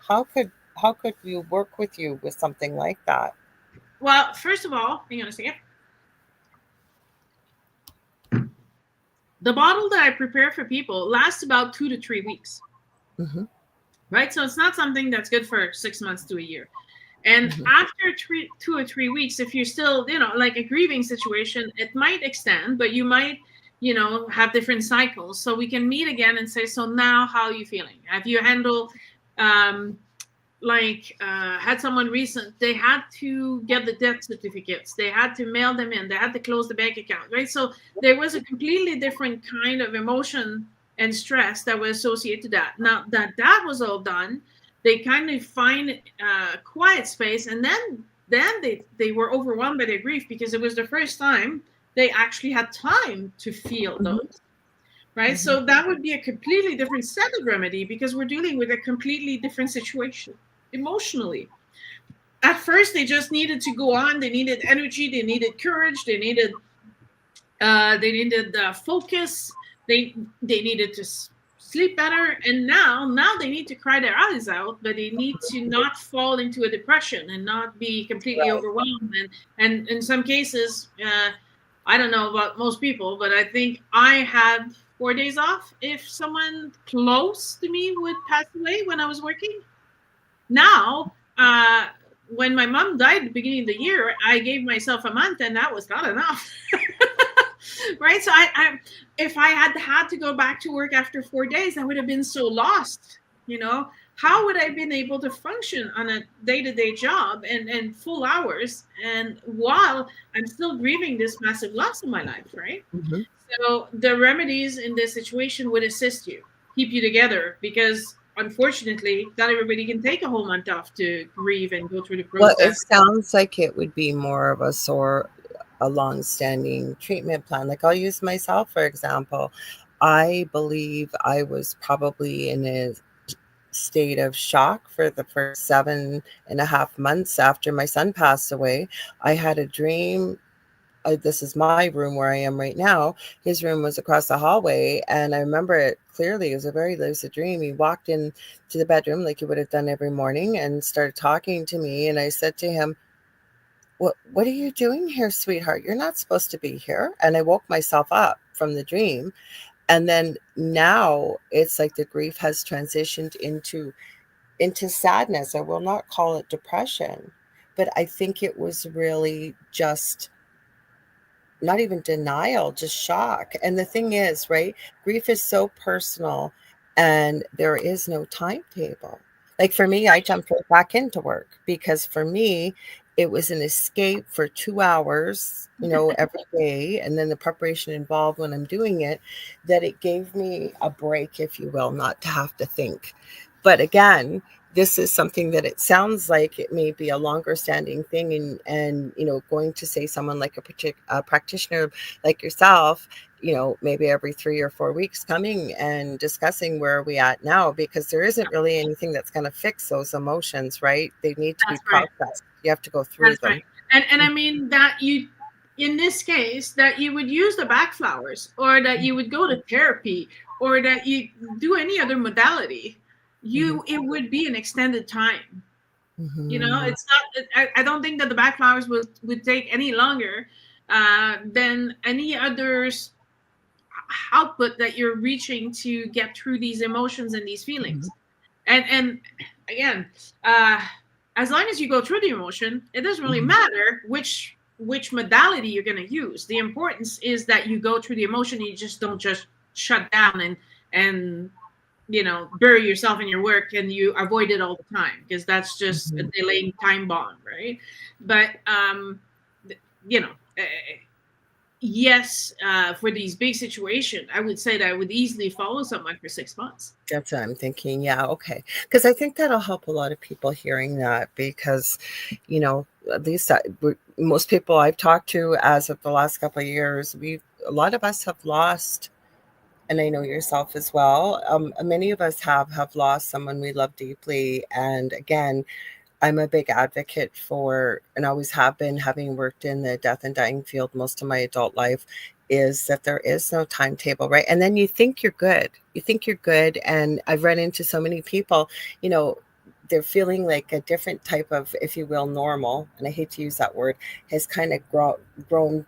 how could we work with you with something like that? Well, first of all, hang on a second. The bottle that I prepare for people lasts about 2 to 3 weeks. Right? So it's not something that's good for 6 months to a year. And after 2 or 3 weeks, if you're still, like a grieving situation, it might extend, but you might, have different cycles. So we can meet again and say, so now how are you feeling? Have you handled, had someone recent, they had to get the death certificates, they had to mail them in, they had to close the bank account, right? So there was a completely different kind of emotion and stress that was associated to that. Now that was all done, they kind of find a quiet space, and then they were overwhelmed by their grief because it was the first time they actually had time to feel those. right? Mm-hmm. So that would be a completely different set of remedy because we're dealing with a completely different situation emotionally. At first, they just needed to go on. They needed energy. They needed courage. They needed focus. They needed to sleep better. And now they need to cry their eyes out, but they need to not fall into a depression and not be completely Right. overwhelmed. And in some cases, I don't know about most people, but I think I had 4 days off if someone close to me would pass away when I was working. Now, when my mom died at the beginning of the year, I gave myself a month, and that was not enough. Right? So if I had to go back to work after 4 days, I would have been so lost. You know, how would I have been able to function on a day-to-day job and full hours, and while I'm still grieving this massive loss in my life, right? Mm-hmm. So the remedies in this situation would assist you, keep you together, because unfortunately, not everybody can take a whole month off to grieve and go through the Well, it process. sounds like it would be more of a long-standing treatment plan. Like I'll use myself for example. I believe I was probably in a state of shock for the first 7.5 months after my son passed away. I had a dream. This is my room where I am right now. His room was across the hallway, and I remember it clearly. It was a very lucid dream. He walked in to the bedroom like he would have done every morning and started talking to me. And I said to him, what are you doing here, sweetheart? You're not supposed to be here. And I woke myself up from the dream. And then now it's like the grief has transitioned into sadness. I will not call it depression, but I think it was really just not even denial, just shock. And the thing is, right, grief is so personal and there is no timetable. Like for me, I jumped right back into work because for me, it was an escape for 2 hours, every day. And then the preparation involved when I'm doing it, that it gave me a break, if you will, not to have to think. But again, this is something that it sounds like it may be a longer standing thing, and going to say someone like a practitioner like yourself, maybe every 3 or 4 weeks coming and discussing where are we at now, because there isn't really anything that's going to fix those emotions, right? They need to be That's right. processed. You have to go through That's them. right. And I mean that you, in this case, that you would use the back flowers, or that you would go to therapy, or that you do any other modality. It would be an extended time. Mm-hmm. It's not. I don't think that the back flowers would take any longer than any others output that you're reaching to get through these emotions and these feelings. And again, as long as you go through the emotion, it doesn't really matter which modality you're going to use. The importance is that you go through the emotion. You just don't just shut down and bury yourself in your work and you avoid it all the time, because that's just a delaying time bomb, right? But yes, for these big situations, I would say that I would easily follow someone for 6 months. That's what I'm thinking. Yeah, okay. Because I think that'll help a lot of people hearing that, because, at least most people I've talked to as of the last couple of years, a lot of us have lost, and I know yourself as well. Many of us have lost someone we love deeply. And again, I'm a big advocate for, and always have been, having worked in the death and dying field most of my adult life, is that there is no timetable, right? And then you think you're good. And I've run into so many people, they're feeling like a different type of, if you will, normal, and I hate to use that word, has kind of grown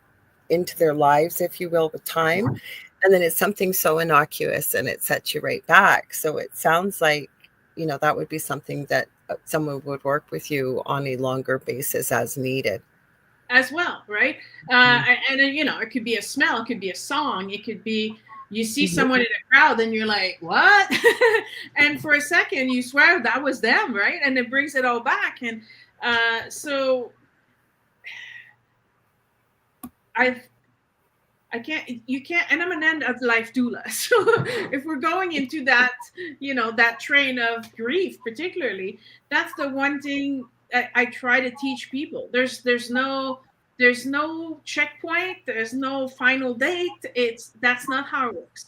into their lives, if you will, with time. And then it's something so innocuous and it sets you right back. So it sounds like, that would be something that someone would work with you on a longer basis as needed. As well, right? And then, it could be a smell, it could be a song, it could be you see someone in a crowd and you're like, what? And for a second you swear that was them, right? And it brings it all back. And so you can't, and I'm an end of life doula. So if we're going into that, that train of grief, particularly, that's the one thing I try to teach people. There's no checkpoint. There's no final date. That's not how it works.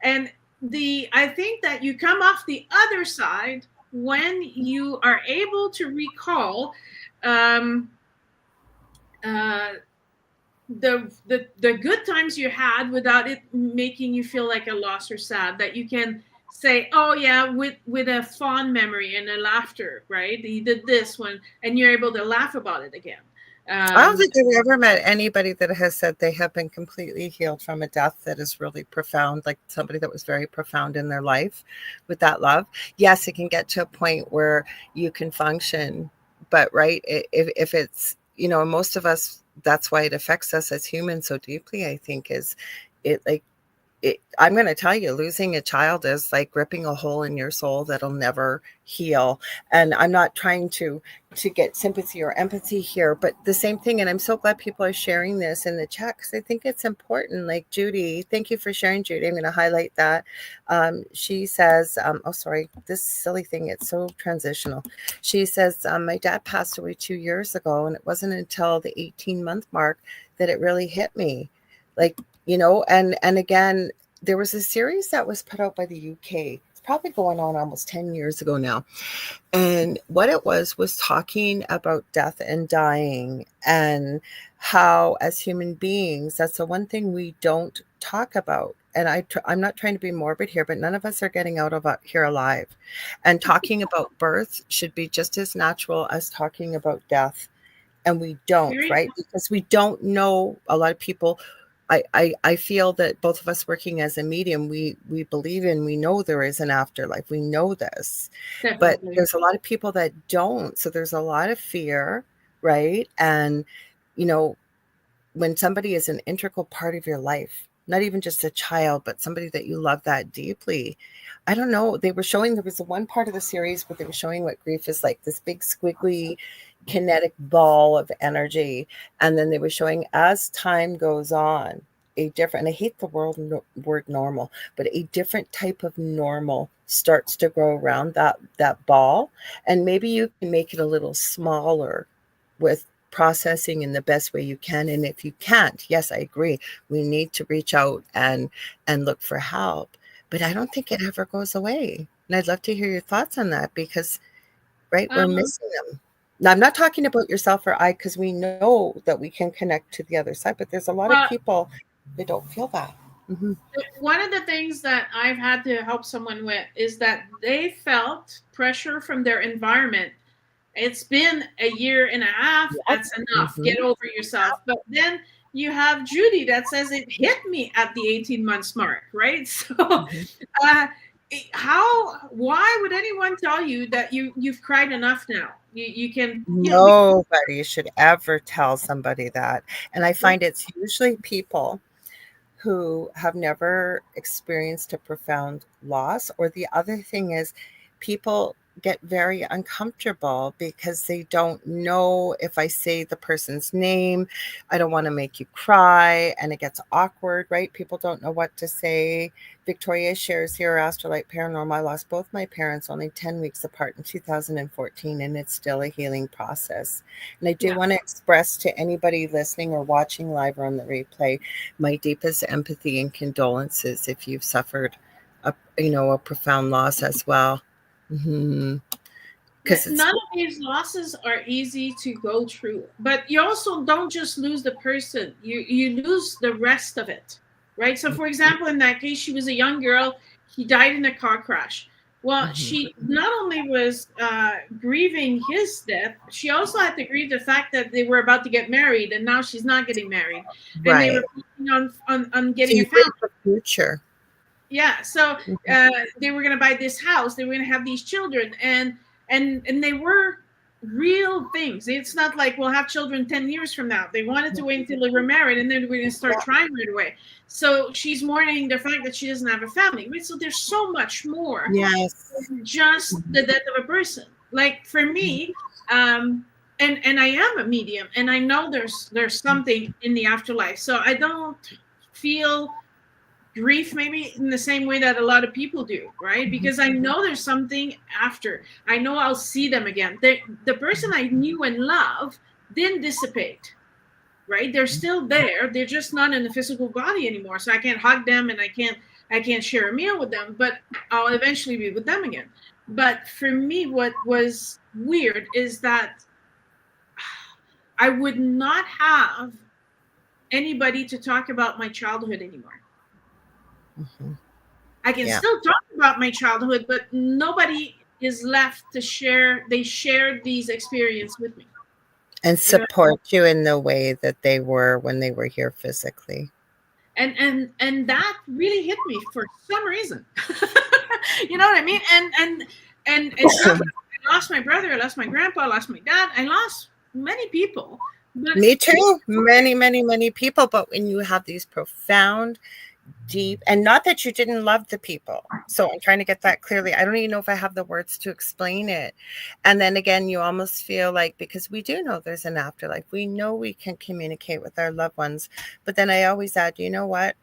And I think that you come off the other side when you are able to recall um, the good times you had without it making you feel like a loss or sad, that you can say, oh yeah, with a fond memory and a laughter, right? You did this one, and you're able to laugh about it again. I don't think I've ever met anybody that has said they have been completely healed from a death that is really profound, like somebody that was very profound in their life with that love. Yes, it can get to a point where you can function, but right, if it's, most of us, that's why it affects us as humans so deeply, I think, is it like, I'm going to tell you, losing a child is like ripping a hole in your soul that'll never heal. And I'm not trying to get sympathy or empathy here, but the same thing. And I'm so glad people are sharing this in the chat, because I think it's important. Like Judy, thank you for sharing, Judy. I'm going to highlight that. She says, oh, sorry, this silly thing, it's so transitional. She says, my dad passed away 2 years ago, and it wasn't until the 18-month mark that it really hit me. Like, and again, there was a series that was put out by the UK. It's probably going on almost 10 years ago now. And what it was talking about death and dying, and how as human beings, that's the one thing we don't talk about. And I'm not trying to be morbid here, but none of us are getting out of here alive. And talking about birth should be just as natural as talking about death. And we don't, right? Because we don't know. A lot of people, I feel that both of us working as a medium, we believe in, we know there is an afterlife. We know this. Definitely. But there's a lot of people that don't. So there's a lot of fear, right? And, when somebody is an integral part of your life, not even just a child, but somebody that you love that deeply. I don't know. They were showing, there was one part of the series where they were showing what grief is like, this big squiggly kinetic ball of energy. And then they were showing, as time goes on, a different, and I hate the word normal, but a different type of normal starts to grow around that ball. And maybe you can make it a little smaller with processing in the best way you can. And if you can't, yes, I agree, we need to reach out and look for help. But I don't think it ever goes away. And I'd love to hear your thoughts on that, because, right, we're missing them. Now, I'm not talking about yourself or I, because we know that we can connect to the other side, but there's a lot of people that don't feel that. Mm-hmm. One of the things that I've had to help someone with is that they felt pressure from their environment. It's been a year and a half. Yep. That's enough. Mm-hmm. Get over yourself. But then you have Judy that says it hit me at the 18 months mark, right? So why would anyone tell you that you've cried enough now? You can. Nobody should ever tell somebody that. And I find it's usually people who have never experienced a profound loss. Or the other thing is, people get very uncomfortable because they don't know, if I say the person's name, I don't want to make you cry, and it gets awkward, right? People don't know what to say. Victoria shares here, Astrolight Paranormal, I lost both my parents only 10 weeks apart in 2014, and it's still a healing process. And I do want to express to anybody listening or watching live or on the replay, my deepest empathy and condolences if you've suffered a profound loss as well. Mm-hmm. None of these losses are easy to go through, but you also don't just lose the person, you lose the rest of it, right? So for example, in that case, she was a young girl, he died in a car crash. Well, mm-hmm. She not only was grieving his death, she also had to grieve the fact that they were about to get married, and now she's not getting married, and they were planning on getting a family. Future. Yeah, so they were going to buy this house. They were going to have these children, and they were real things. It's not like we'll have children 10 years from now. They wanted to wait until they were married, and then we're going to start trying right away. So she's mourning the fact that she doesn't have a family. Right? So there's so much more than just the death of a person. Like for me, and I am a medium, and I know there's something in the afterlife. So I don't feel grief maybe in the same way that a lot of people do, right? Because I know there's something after. I know I'll see them again. The person I knew and loved didn't dissipate, right? They're still there. They're just not in the physical body anymore. So I can't hug them, and I can't I can't share a meal with them, but I'll eventually be with them again. But for me, what was weird is that I would not have anybody to talk about my childhood anymore. Mm-hmm. I can Yeah. still talk about my childhood, but nobody is left to share. They shared these experiences with me. And support you in the way that they were when they were here physically. And that really hit me for some reason. You know what I mean? And it's not that I lost my brother, I lost my grandpa, I lost my dad, I lost many people. But me too. Many people. But when you have these profound, deep, and not that you didn't love the people. So I'm trying to get that clearly. I don't even know if I have the words to explain it. And then again, you almost feel like, because we do know there's an afterlife, we know we can communicate with our loved ones. But then I always add, you know what?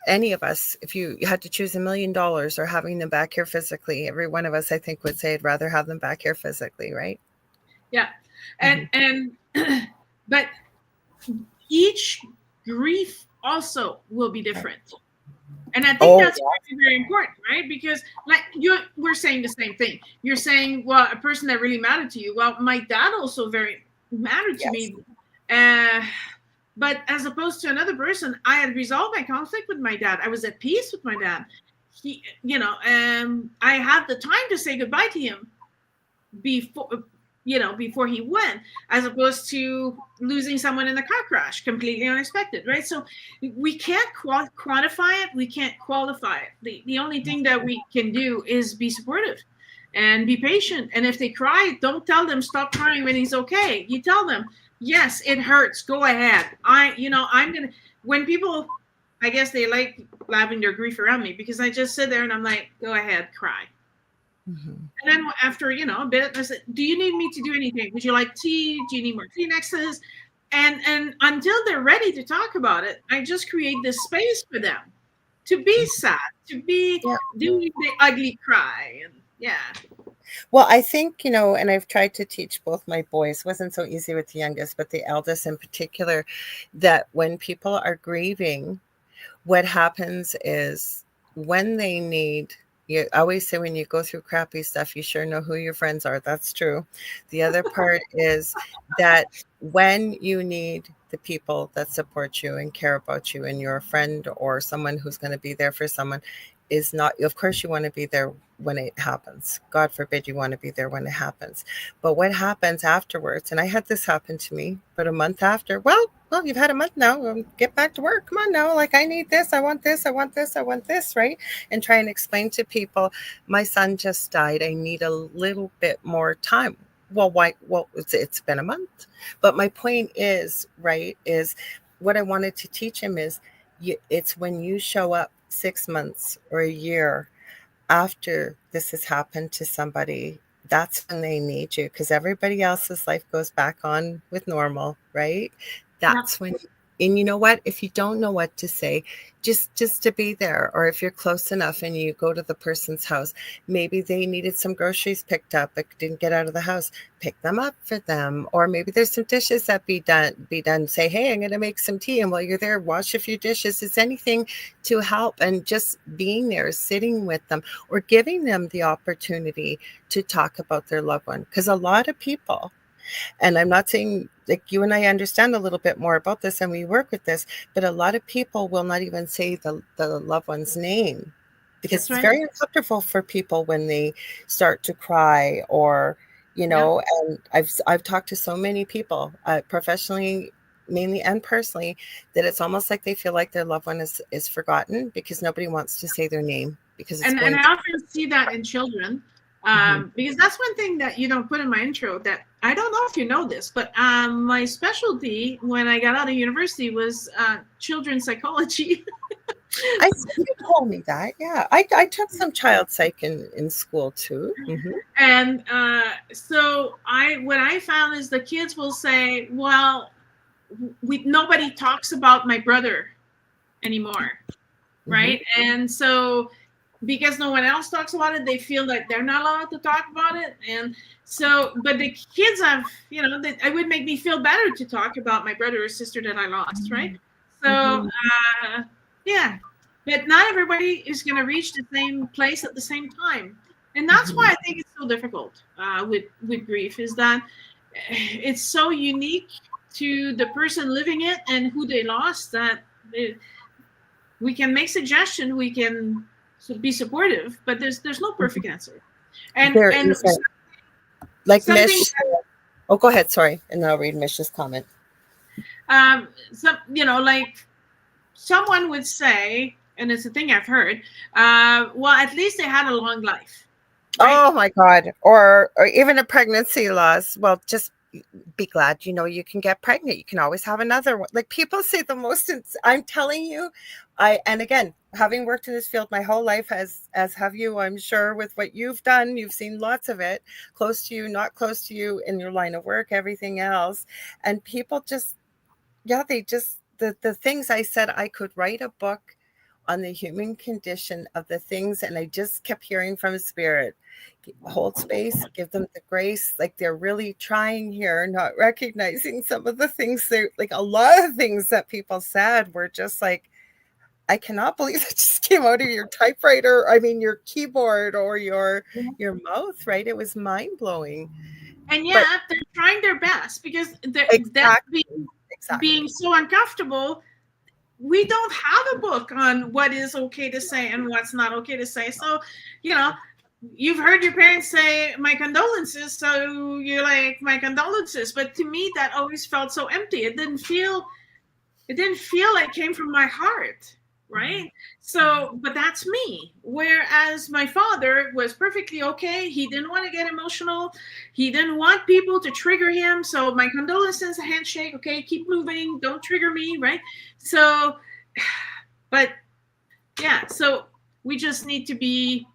Any of us, if you had to choose $1 million or having them back here physically, every one of us, I think, would say I'd rather have them back here physically, right? Yeah. And but each grief also will be different. And I think that's very important, right? Because like we're saying the same thing. You're saying, well, a person that really mattered to you. Well, my dad also very mattered to me. But as opposed to another person, I had resolved my conflict with my dad. I was at peace with my dad. He, I had the time to say goodbye to him before he went, as opposed to losing someone in a car crash, completely unexpected, right? So we can't quantify it. We can't qualify it. The only thing that we can do is be supportive and be patient. And if they cry, don't tell them stop crying when it's okay. You tell them, yes, it hurts. Go ahead. When people, I guess they like having their grief around me, because I just sit there and I'm like, go ahead, cry. Mm-hmm. And then after, a bit, I said, do you need me to do anything? Would you like tea? Do you need more Kleenexes? And until they're ready to talk about it, I just create this space for them to be sad, to be doing the ugly cry. And well, I think, and I've tried to teach both my boys, wasn't so easy with the youngest, but the eldest in particular, that when people are grieving, what happens is when they need, you always say when you go through crappy stuff, you sure know who your friends are. That's true. The other part is that when you need the people that support you and care about you, and you're a friend or someone who's going to be there for someone, is not, of course you want to be there when it happens. God forbid you want to be there when it happens. But what happens afterwards, and I had this happen to me, but a month after, well, you've had a month now, get back to work. Come on now, like I need this, I want this, I want this, I want this, right? And try and explain to people, my son just died, I need a little bit more time. Well, why? Well, it's been a month. But my point is, right, is what I wanted to teach him is, it's when you show up 6 months or a year after this has happened to somebody, that's when they need you, because everybody else's life goes back on with normal, right? That's when, and you know what, if you don't know what to say, just to be there. Or if you're close enough and you go to the person's house, maybe they needed some groceries picked up but didn't get out of the house, pick them up for them. Or maybe there's some dishes that be done. Say, hey, I'm going to make some tea, and while you're there, wash a few dishes. It's anything to help, and just being there, sitting with them, or giving them the opportunity to talk about their loved one. Because a lot of people, and I'm not saying, like, you and I understand a little bit more about this and we work with this, but a lot of people will not even say the loved one's name, because it's very uncomfortable for people when they start to cry, or, and I've talked to so many people, professionally, mainly, and personally, that it's almost like they feel like their loved one is forgotten because nobody wants to say their name, because it's and I often see that in children. Because that's one thing that you don't put in my intro, that I don't know if you know this, but my specialty when I got out of university was children's psychology. I think you told me that. Yeah, I took some child psych in school too. Mm-hmm. And so what I found is the kids will say, well, nobody talks about my brother anymore, right? Mm-hmm. And so because no one else talks about it, they feel like they're not allowed to talk about it. And so, but the kids have, it would make me feel better to talk about my brother or sister that I lost, right? So, but not everybody is going to reach the same place at the same time. And that's why I think it's so difficult with grief, is that it's so unique to the person living it and who they lost, that we can make suggestions, we can be supportive, but there's no perfect answer. And There and isn't. Like something Mish. Oh, go ahead. Sorry, and I'll read Mish's comment. some like someone would say, and it's a thing I've heard, well, at least they had a long life. Right? Oh my God. Or even a pregnancy loss. Well, just be glad, you can get pregnant. You can always have another one. Like, people say the most, I'm telling you, and again, having worked in this field my whole life, as have you, I'm sure, with what you've done, you've seen lots of it, close to you, not close to you, in your line of work, everything else. And people just, they just, the things I said, I could write a book on the human condition of the things. And I just kept hearing from Spirit, hold space, give them the grace. Like, they're really trying here, not recognizing some of the things like a lot of things that people said were just like, I cannot believe it just came out of your typewriter. I mean, your keyboard or your mouth, right? It was mind blowing. And yet they're trying their best, because Exactly. being so uncomfortable, we don't have a book on what is okay to say and what's not okay to say. So, you've heard your parents say, my condolences. So you're like, my condolences. But to me, that always felt so empty. It didn't feel like it came from my heart. Right. So, but that's me. Whereas my father was perfectly okay. He didn't want to get emotional. He didn't want people to trigger him. So my condolences, a handshake. Okay, keep moving. Don't trigger me. Right. So, but yeah, so we just need to be,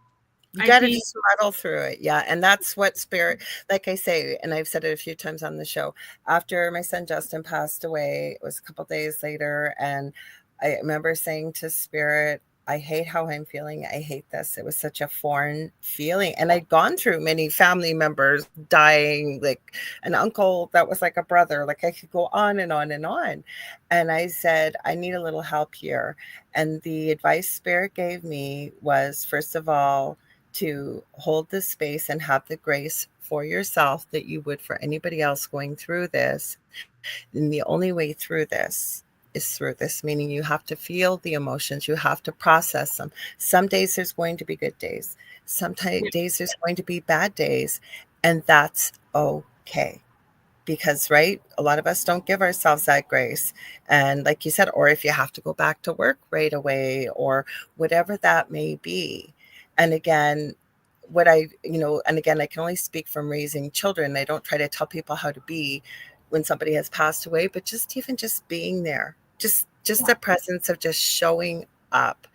you got to just muddle through it. Yeah. And that's what Spirit, like I say, and I've said it a few times on the show, after my son Justin passed away, it was a couple of days later. And I remember saying to Spirit, I hate how I'm feeling. I hate this. It was such a foreign feeling. And I'd gone through many family members dying, like an uncle that was like a brother. Like, I could go on and on and on. And I said, I need a little help here. And the advice Spirit gave me was, first of all, to hold the space and have the grace for yourself that you would for anybody else going through this. And the only way through this is through this, meaning you have to feel the emotions, you have to process them. Some days there's going to be good days, days there's going to be bad days, and that's okay. Because, right, a lot of us don't give ourselves that grace. And like you said, or if you have to go back to work right away, or whatever that may be. And again, and again, I can only speak from raising children. I don't try to tell people how to be when somebody has passed away, but even just being there, just the presence of just showing up.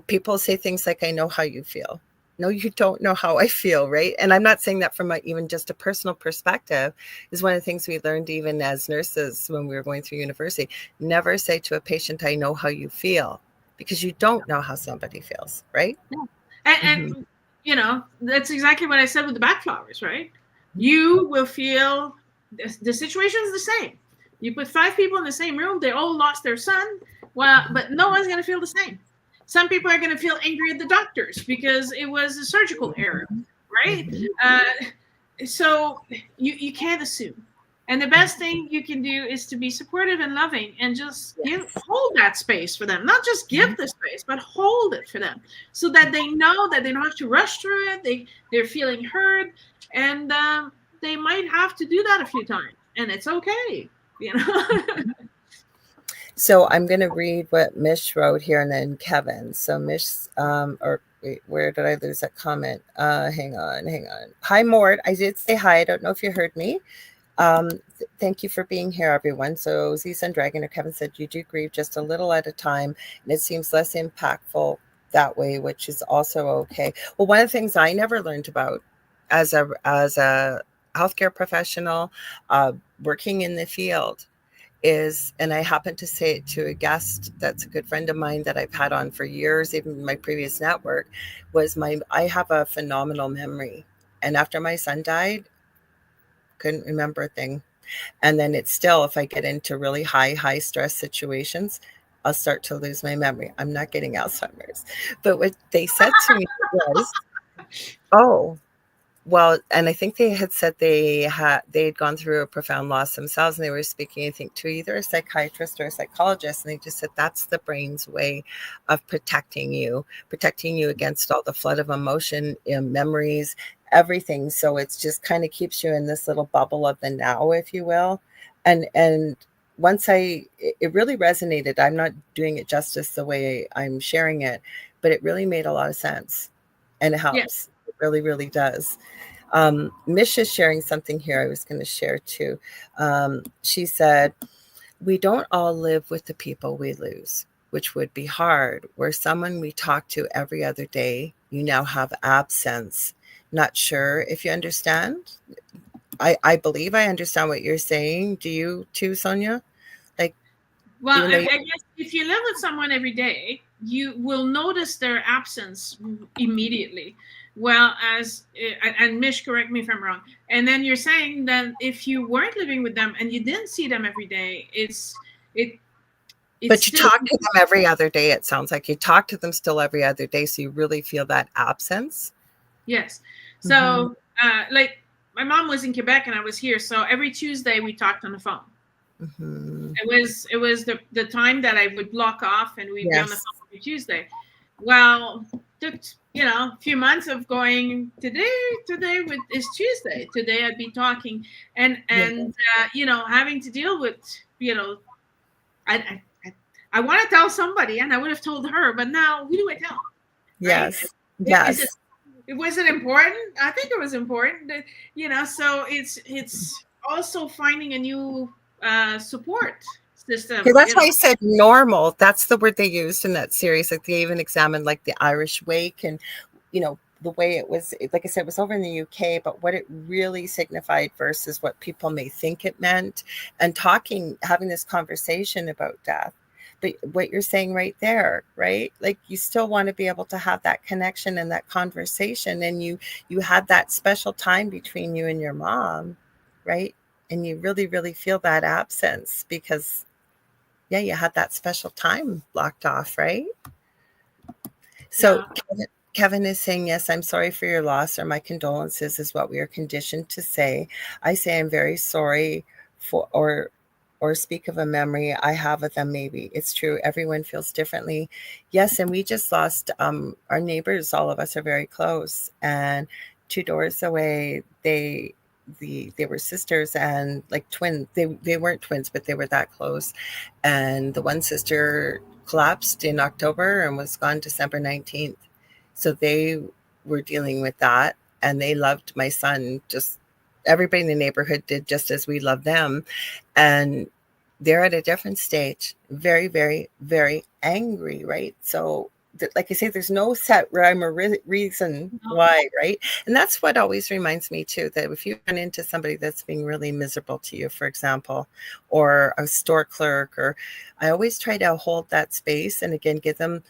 People say things like, I know how you feel. No, you don't know how I feel, right? And I'm not saying that from even just a personal perspective. Is one of the things we learned even as nurses when we were going through university. Never say to a patient, I know how you feel, because you don't know how somebody feels, right? Yeah. And that's exactly what I said with the back flowers, right? You will feel the situation is the same. You put 5 people in the same room, they all lost their son. Well, but no one's going to feel the same. Some people are going to feel angry at the doctors because it was a surgical error, right? So you can't assume. And the best thing you can do is to be supportive and loving, and just hold that space for them. Not just give the space, but hold it for them, so that they know that they don't have to rush through it. They're feeling heard, and they might have to do that a few times, and it's okay. So I'm going to read what Mish wrote here, and then Kevin. So Mish, wait, where did I lose that comment? Hang on. Hi, Mort. I did say hi. I don't know if you heard me. Thank you for being here, everyone. So Ziza and Dragon or Kevin said, you do grieve just a little at a time, and it seems less impactful that way, which is also okay. Well, one of the things I never learned about as a healthcare professional, working in the field, is, and I happen to say it to a guest that's a good friend of mine that I've had on for years, even my previous network, was I have a phenomenal memory. And after my son died, couldn't remember a thing. And then it's still, if I get into really high stress situations, I'll start to lose my memory. I'm not getting Alzheimer's. But what they said to me was, oh, well, and I think they had said they had gone through a profound loss themselves, and they were speaking, I think, to either a psychiatrist or a psychologist, and they just said that's the brain's way of protecting you against all the flood of emotion, memories, everything. So it's just kind of keeps you in this little bubble of the now, if you will. And once it really resonated. I'm not doing it justice the way I'm sharing it, but it really made a lot of sense, and it helps. Yes. It really, really does. Mish is sharing something here I was going to share too. She said, we don't all live with the people we lose, which would be hard. We're someone we talk to every other day. You now have absence. Not sure if you understand. I believe I understand what you're saying. Do you too, Sonya? Like, well, I guess if you live with someone every day, you will notice their absence immediately. Well, and Mish, correct me if I'm wrong. And then you're saying that if you weren't living with them and you didn't see them every day, but you talk to them every other day. It sounds like you talk to them still every other day, so you really feel that absence. Yes. So, like my mom was in Quebec and I was here, so every Tuesday we talked on the phone. Mm-hmm. It was the time that I would block off, and we'd be on the phone every Tuesday. Well, took a few months of going today is Tuesday. Today I'd be talking and having to deal with I want to tell somebody, and I would have told her, but now who do I tell? Yes. Right? Yes. Was it important? I think it was important. So it's also finding a new support system. Okay, that's why I said normal. That's the word they used in that series. Like they even examined like the Irish wake, and the way it was. Like I said, it was over in the UK, but what it really signified versus what people may think it meant, and having this conversation about death. But what you're saying right there, right? Like you still want to be able to have that connection and that conversation, and you had that special time between you and your mom, right? And you really, really feel that absence because, yeah, you had that special time blocked off, right? So Kevin is saying, yes, I'm sorry for your loss, or my condolences is what we are conditioned to say. I say I'm very sorry for, or speak of a memory I have of them. Maybe it's true. Everyone feels differently. Yes. And we just lost our neighbors. All of us are very close, and 2 doors away, they were sisters and like twins. They weren't twins, but they were that close. And the one sister collapsed in October and was gone December 19th. So they were dealing with that, and they loved my son. Just everybody in the neighborhood did just as we love them. And they're at a different stage, very, very, very angry, right? So like I say, there's no set rhyme or reason why, right? And that's what always reminds me too, that if you run into somebody that's being really miserable to you, for example, or a store clerk, or I always try to hold that space and again give them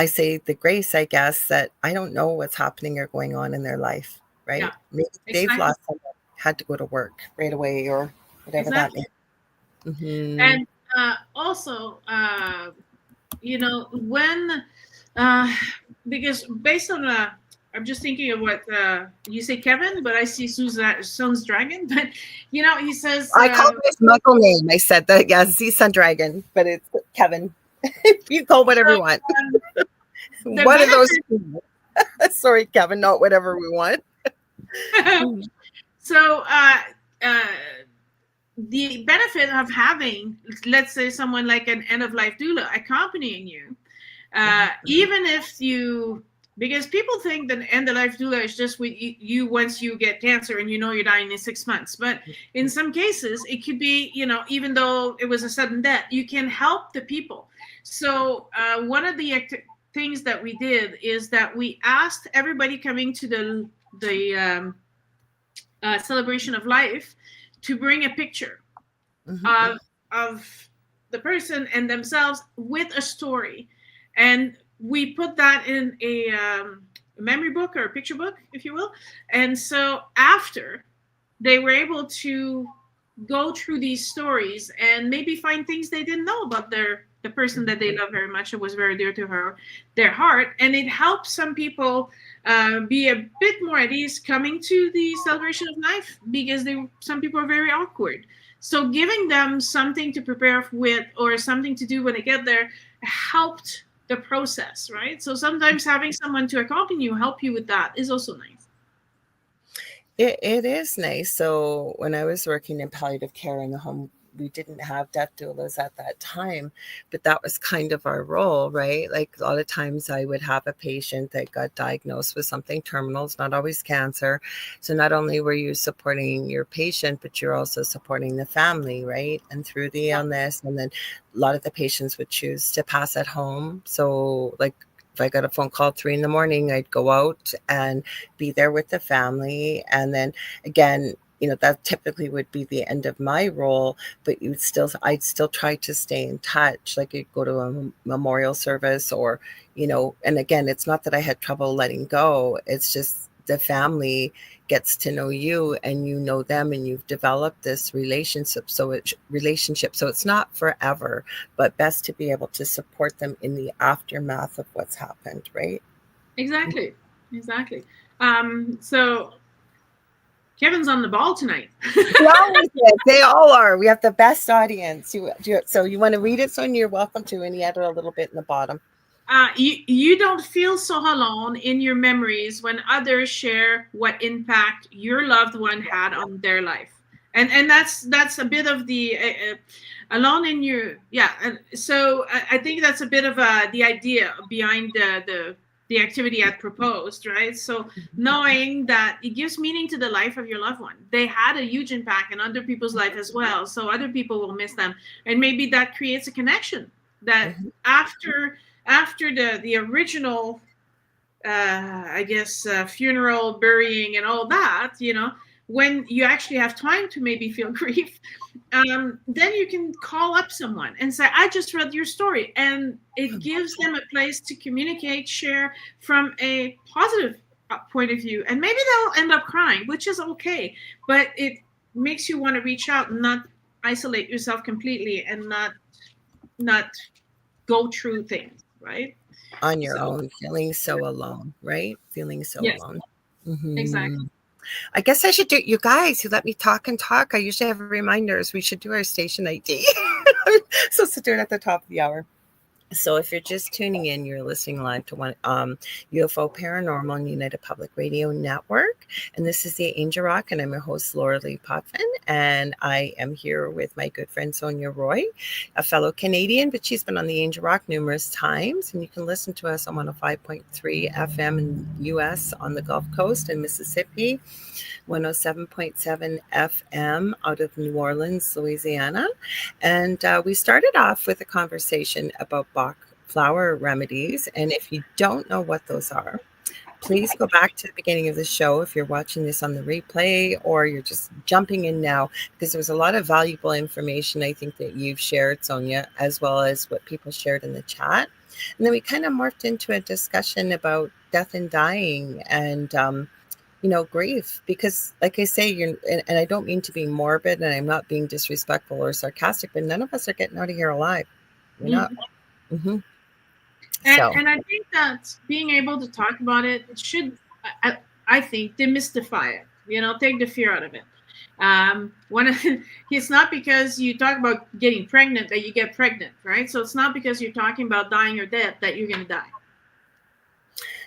I say the grace, I guess, that I don't know what's happening or going on in their life, right? Yeah, Maybe they've lost someone, had to go to work right away, or whatever that means. Mm-hmm. And also, when because based on I'm just thinking of what you say, Kevin, but I see Sun's dragon. But he says I called his muggle name. I said that, yeah, Sun Dragon, but it's Kevin. You call whatever you want. One of those. Sorry, Kevin, not whatever we want. So the benefit of having, let's say, someone like an end-of-life doula accompanying you, even if because people think that end-of-life doula is just with you once you get cancer and you're dying in 6 months. But in some cases, it could be, even though it was a sudden death, you can help the people. So one of the things that we did is that we asked everybody coming to the celebration of life to bring a picture of the person and themselves with a story, and we put that in a memory book or a picture book, if you will. And so after, they were able to go through these stories and maybe find things they didn't know about the person that they love very much, and was very dear to their heart. And it helps some people be a bit more at ease coming to the celebration of life, because some people are very awkward. So giving them something to prepare with, or something to do when they get there, helped the process, right? So sometimes having someone to accompany you, help you with that, is also nice. It is nice. So when I was working in palliative care in the home, we didn't have death doulas at that time, but that was kind of our role, right? Like a lot of times I would have a patient that got diagnosed with something terminal. It's not always cancer. So not only were you supporting your patient, but you're also supporting the family, right? And through the illness, and then a lot of the patients would choose to pass at home. So like, if I got a phone call at 3 a.m, I'd go out and be there with the family. And then again, that typically would be the end of my role, but I'd still try to stay in touch. Like you'd go to a memorial service, or, and again, it's not that I had trouble letting go. It's just the family gets to know you and you know them, and you've developed this relationship. So it's not forever, but best to be able to support them in the aftermath of what's happened, right? Exactly. So Kevin's on the ball tonight. They all are. We have the best audience. So you want to read it, Sonya? You're welcome to, and he added a little bit in the bottom. You don't feel so alone in your memories when others share what impact your loved one had on their life, and that's a bit of the alone in your And so I think that's a bit of the idea behind the activity I proposed, right? So knowing that it gives meaning to the life of your loved one. They had a huge impact in other people's life as well, so other people will miss them, and maybe that creates a connection that after the original funeral, burying, and all that, when you actually have time to maybe feel grief, then you can call up someone and say, I just read your story. And it gives them a place to communicate, share from a positive point of view. And maybe they'll end up crying, which is okay. But it makes you want to reach out and not isolate yourself completely, and not go through things, right? On your own, feeling so alone, right? Feeling so alone. Mm-hmm. Exactly. I guess I should do, you guys who let me talk and talk, I usually have reminders. We should do our station ID. So do it at the top of the hour. So if you're just tuning in, you're listening live to UFO Paranormal and United Public Radio Network. And this is the Angel Rock, and I'm your host, Lorilei Potvin. And I am here with my good friend, Sonya Roy, a fellow Canadian, but she's been on the Angel Rock numerous times. And you can listen to us on 105.3 FM in U.S. on the Gulf Coast and Mississippi, 107.7 FM out of New Orleans, Louisiana. And we started off with a conversation about Bach flower remedies. And if you don't know what those are, please go back to the beginning of the show if you're watching this on the replay, or you're just jumping in now, because there was a lot of valuable information I think that you've shared, Sonya, as well as what people shared in the chat. And then we kind of morphed into a discussion about death and dying and grief, because like I say, and I don't mean to be morbid, and I'm not being disrespectful or sarcastic, but none of us are getting out of here alive. We're not. Mm-hmm. And I think that being able to talk about it should, I think, demystify it. Take the fear out of it. It's not because you talk about getting pregnant that you get pregnant, right? So it's not because you're talking about dying or death that you're going to die.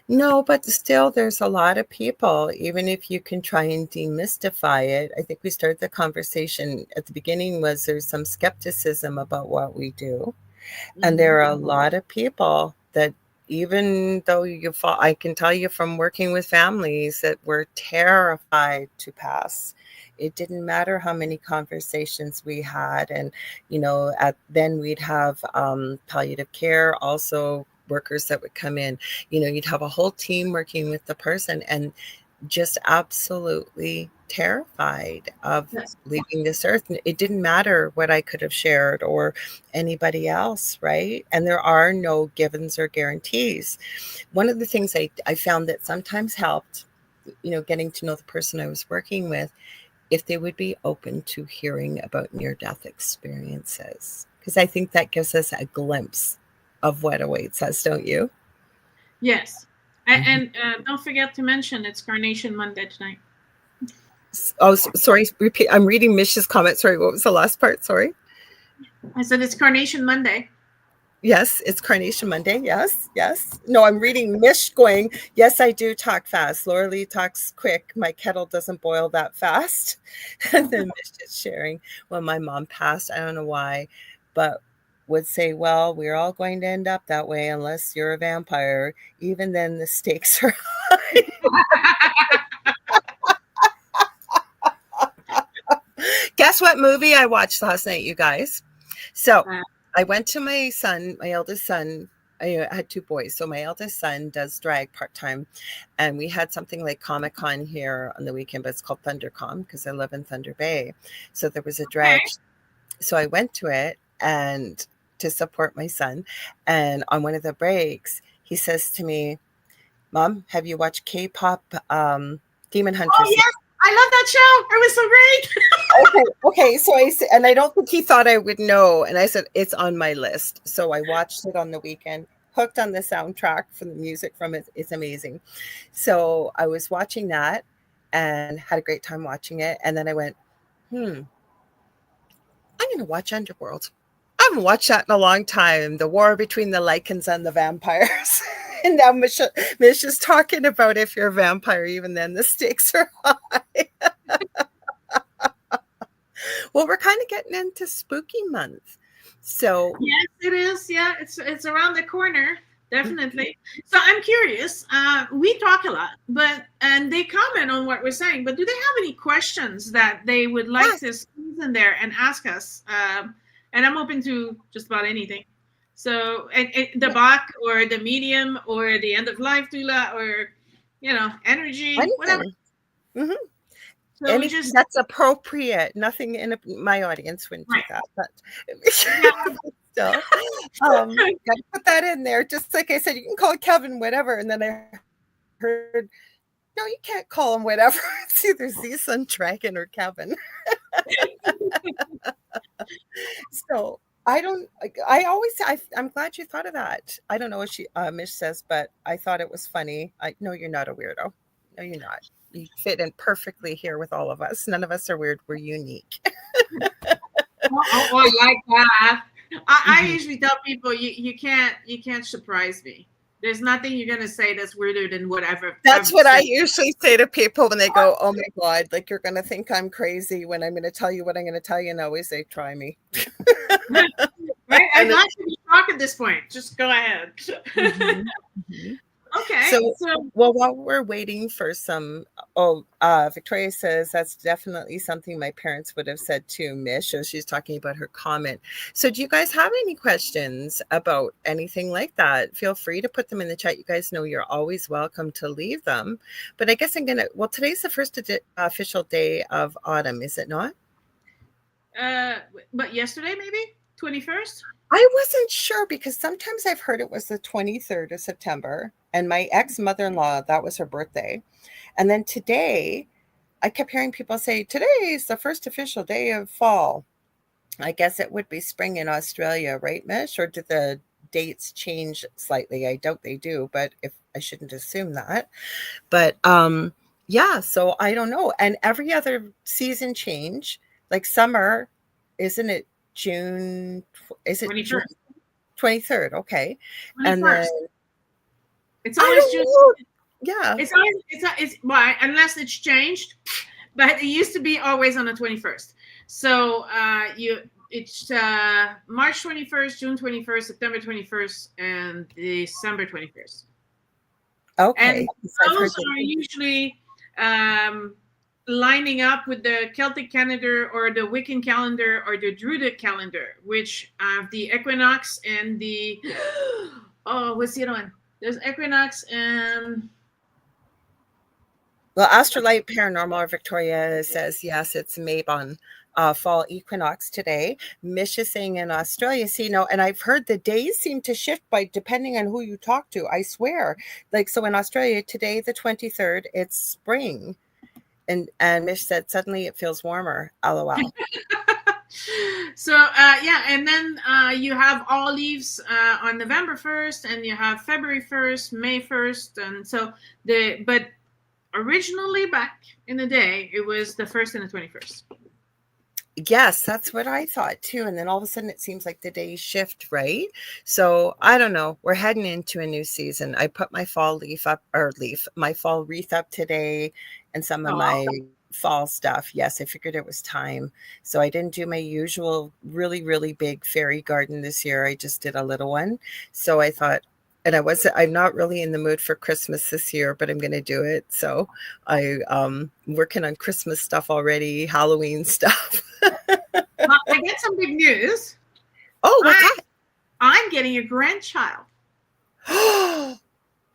No, but still, there's a lot of people, even if you can try and demystify it. I think we started the conversation at the beginning was there's some skepticism about what we do. And there are a lot of people that, even though I can tell you from working with families that were terrified to pass. It didn't matter how many conversations we had. And, then we'd have palliative care, also workers that would come in. You'd have a whole team working with the person and just absolutely terrified of leaving this earth. It didn't matter what I could have shared or anybody else, right? And there are no givens or guarantees. One of the things I found that sometimes helped, getting to know the person I was working with, if they would be open to hearing about near-death experiences, because I think that gives us a glimpse of what awaits us, don't you? Yes. And don't forget to mention it's Carnation Monday tonight. Oh, sorry. Repeat. I'm reading Mish's comment. Sorry, what was the last part? Sorry. I said it's Carnation Monday. Yes, it's Carnation Monday. Yes, yes. No, I'm reading Mish going, yes, I do talk fast. Lorilei talks quick. My kettle doesn't boil that fast. And then Mish is sharing, when my mom passed, I don't know why, but would say, well, we're all going to end up that way unless you're a vampire. Even then, the stakes are high. Guess what movie I watched last night, you guys? So I went to my son, my eldest son. I had two boys. So my eldest son does drag part-time. And we had something like Comic-Con here on the weekend, but it's called ThunderCon because I live in Thunder Bay. So there was a drag. Okay. So I went to it and to support my son. And on one of the breaks, he says to me, Mom, have you watched K-pop Demon Hunters? Oh, yes. I love that show. It was so great. Okay. So I said, and I don't think he thought I would know. And I said, it's on my list. So I watched it on the weekend, hooked on the soundtrack from the music from it. It's amazing. So I was watching that and had a great time watching it. And then I went, I'm going to watch Underworld. I haven't watched that in a long time. The war between the Lycans and the vampires. And now Mish is talking about if you're a vampire, even then the stakes are high. Well, we're kind of getting into spooky month. So yes, it is. Yeah, it's around the corner. Definitely. So I'm curious. We talk a lot, and they comment on what we're saying, but do they have any questions that they would like to squeeze in there and ask us? And I'm open to just about anything. So the Bach or the medium or the end of life doula or, energy, anything. Whatever. Mm-hmm. So anything that's appropriate. Nothing in my audience wouldn't do that, but still, gotta put that in there. Just like I said, you can call Kevin whatever, and then I heard, no, you can't call him whatever. It's either Z-Sun Dragon or Kevin. So I'm glad you thought of that. I don't know what Mish says, but I thought it was funny. No, you're not a weirdo. No, you're not. You fit in perfectly here with all of us. None of us are weird. We're unique. I like that. I usually tell people you can't surprise me. There's nothing you're gonna say that's weirder than whatever. That's what I usually say to people when they go, "Oh my God, like you're gonna think I'm crazy when I'm gonna tell you what I'm gonna tell you," and I always say, "Try me." Right? I'm not going to talk at this point. Just go ahead. Okay. So, well, while we're waiting for some, Victoria says that's definitely something my parents would have said too, Mish. So she's talking about her comment. So do you guys have any questions about anything like that? Feel free to put them in the chat. You guys know you're always welcome to leave them. But I guess today's the first official day of autumn, is it not? But yesterday, maybe 21st? I wasn't sure because sometimes I've heard it was the 23rd of September. And my ex-mother-in-law, that was her birthday. And then today, I kept hearing people say, today is the first official day of fall. I guess it would be spring in Australia, right, Mish? Or did the dates change slightly? I doubt they do, but I shouldn't assume that. But so I don't know. And every other season change, like summer, isn't it June? Is it 23rd. June 23rd? Okay. 21st. And then it's always June. Yeah. It's why unless it's changed, but it used to be always on the 21st. So it's March 21st, June 21st, September 21st, and December 21st. Okay. And those are usually lining up with the Celtic calendar or the Wiccan calendar or the Druidic calendar, which have the equinox and the what's the other one? There's equinox and Astrolight Paranormal Victoria says yes, it's Mabon fall equinox today. Mish is saying in Australia, and I've heard the days seem to shift depending on who you talk to. I swear, so in Australia today, the 23rd, it's spring. And Mish said, suddenly it feels warmer. LOL. So yeah, and then you have all leaves on November 1st, and you have February 1st, May 1st, and so but originally back in the day, it was the 1st and the 21st. Yes, that's what I thought too. And then all of a sudden it seems like the days shift, right? So I don't know. We're heading into a new season. I put my fall my fall wreath up today and some of my fall stuff. Yes, I figured it was time. So I didn't do my usual really, really big fairy garden this year. I just did a little one. So I thought, and I'm not really in the mood for Christmas this year, but I'm going to do it. So I'm working on Christmas stuff already, Halloween stuff. I get some big news. Oh, what's that? I'm getting a grandchild. Yeah.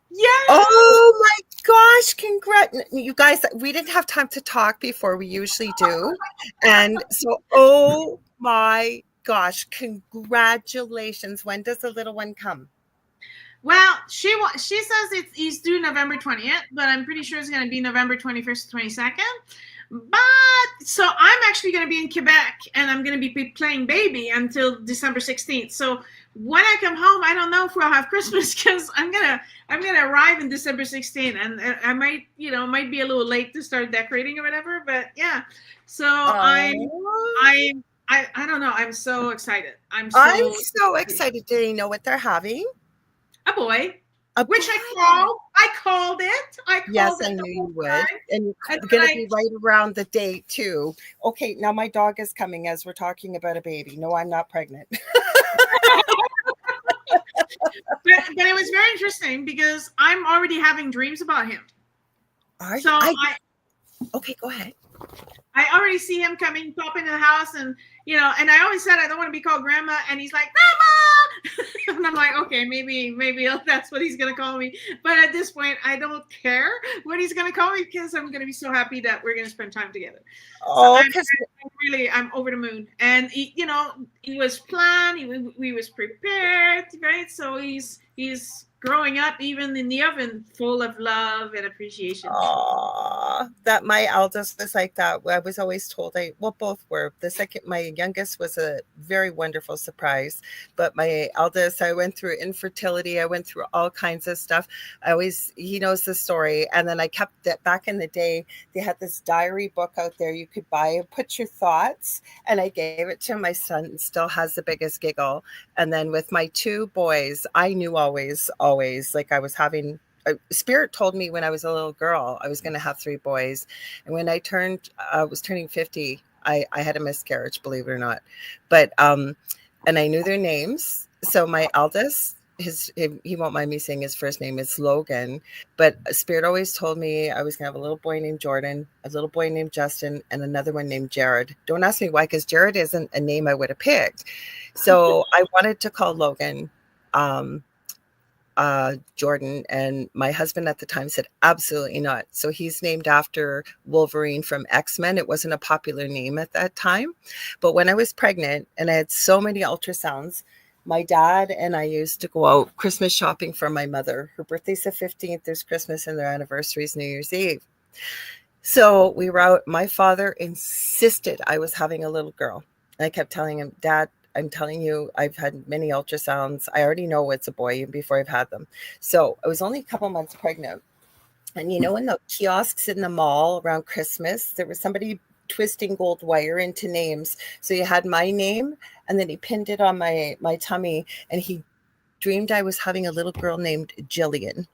Yeah. Oh my gosh. Congrats. You guys, we didn't have time to talk before we usually do. And so, oh my gosh, congratulations. When does the little one come? Well, she says he's due November 20th, but I'm pretty sure it's going to be November 21st, 22nd. But so I'm actually going to be in Quebec, and I'm going to be playing baby until December 16th. So when I come home, I don't know if we'll have Christmas, because I'm gonna arrive in December 16th, and I might be a little late to start decorating or whatever. But yeah, so I don't know. I'm so excited. I'm so excited. Do you know what they're having? A boy. Which I called it. Yes, I knew you would. And you're going to be right around the date too. Okay, now my dog is coming as we're talking about a baby. No, I'm not pregnant. But it was very interesting because I'm already having dreams about him. Okay, go ahead. I already see him coming, pop into the house, and and I always said I don't want to be called grandma, and he's like, Mama, and I'm like, okay, maybe that's what he's gonna call me. But at this point, I don't care what he's gonna call me, because I'm gonna be so happy that we're gonna spend time together. Oh, so I'm over the moon, and he was planned, we was prepared, right? So he's growing up, even in the oven, full of love and appreciation. Aww, that my eldest was like that. I was always told both were. My youngest was a very wonderful surprise, but my eldest, I went through infertility. I went through all kinds of stuff. He knows the story. And then I kept that. Back in the day, they had this diary book out there you could buy and put your thoughts. And I gave it to my son, still has the biggest giggle. And then with my two boys, I knew always, like I was having Spirit told me when I was a little girl I was going to have 3 boys, and when I was turning 50, I had a miscarriage, believe it or not, but and I knew their names. So my eldest, he won't mind me saying his first name is Logan, but Spirit always told me I was going to have a little boy named Jordan, a little boy named Justin, and another one named Jared. Don't ask me why, because Jared isn't a name I would have picked. So I wanted to call Logan Jordan, and my husband at the time said absolutely not. So he's named after Wolverine from X-Men. It wasn't a popular name at that time, but when I was pregnant and I had so many ultrasounds, my dad and I used to go out Christmas shopping for my mother. Her birthday's the 15th. There's Christmas, and their anniversary is New Year's Eve. So we were out. My father insisted I was having a little girl. And I kept telling him, Dad, I'm telling you, I've had many ultrasounds. I already know it's a boy even before I've had them. So I was only a couple months pregnant. And in the kiosks in the mall around Christmas, there was somebody twisting gold wire into names. So you had my name, and then he pinned it on my tummy, and he dreamed I was having a little girl named Jillian.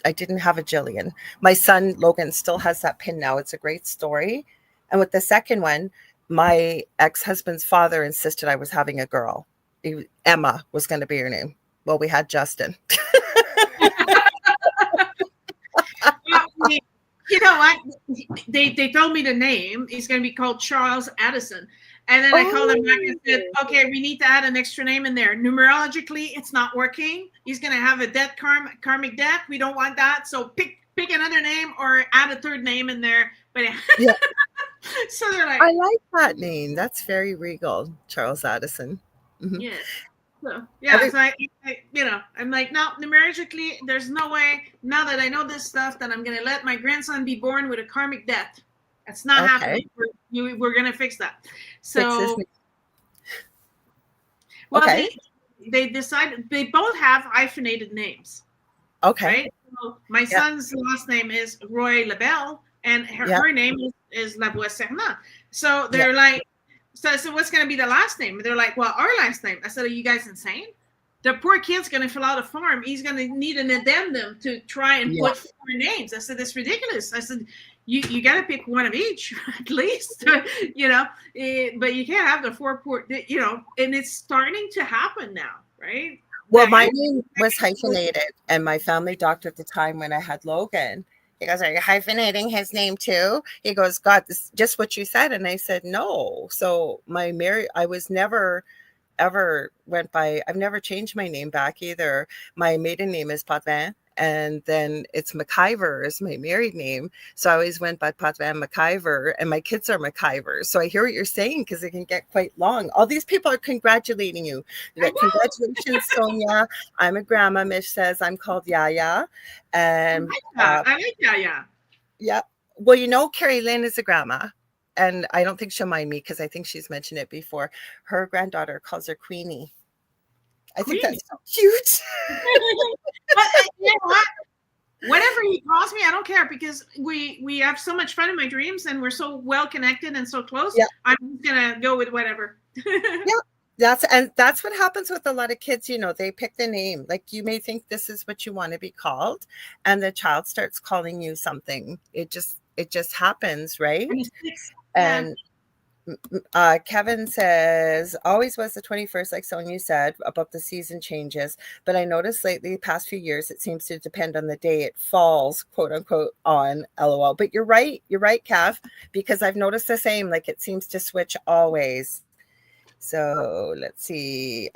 I didn't have a Jillian. My son, Logan, still has that pin now. It's a great story. And with the second one, my ex-husband's father insisted I was having a girl. Emma was going to be her name. Well, we had Justin. You know what? They told me the name. He's going to be called Charles Addison. And then I called him back and said, okay, we need to add an extra name in there. Numerologically, it's not working. He's going to have a debt, karmic debt. We don't want that. So pick another name or add a third name in there. But yeah. So they're like, I like that name. That's very regal, Charles Addison. Mm-hmm. Yeah. So yeah, so I'm like, no, numerologically, there's no way. Now that I know this stuff, that I'm gonna let my grandson be born with a karmic debt. That's not Okay. happening. We're going to fix that. Fix his So, name. well, Okay. they decided they both have hyphenated names. Okay. Right. So my son's last name is Roy Labelle, and her name is Laboisserna. So they're like, so I said, what's going to be the last name? They're like, well, our last name. I said, are you guys insane? The poor kid's going to fill out a form. He's going to need an addendum to try and put 4 names. I said, it's ridiculous. I said, you got to pick one of each at least, you know, but you can't have the 4 poor, you know, and it's starting to happen now, right? Well, my name was hyphenated, and my family doctor at the time when I had Logan, he goes, are you hyphenating his name too? He goes, God, this is just what you said. And I said, no. So I was never, ever went by, I've never changed my name back either. My maiden name is Potvin, and then it's McIver is my married name. So I always went by Potvin McIver, and my kids are McIver. So I hear what you're saying, because it can get quite long. All these people are congratulating you. Like, congratulations, Sonya. I'm a grandma. Mish says I'm called Yaya. And I like Yaya. Yeah. Well, you know, Carrie Lynn is a grandma. And I don't think she'll mind me, because I think she's mentioned it before. Her granddaughter calls her Queenie. I think that's so cute. But you know what? Whatever he calls me, I don't care, because we have so much fun in my dreams, and we're so well connected and so close. Yeah. I'm just gonna go with whatever. That's what happens with a lot of kids. You know, they pick the name. Like, you may think this is what you want to be called, and the child starts calling you something. It just happens, right? And Kevin says, always was the 21st, like Sonya said, about the season changes. But I noticed lately, the past few years, it seems to depend on the day it falls, quote unquote, on LOL. But you're right, Kev, because I've noticed the same. Like, it seems to switch always. So let's see.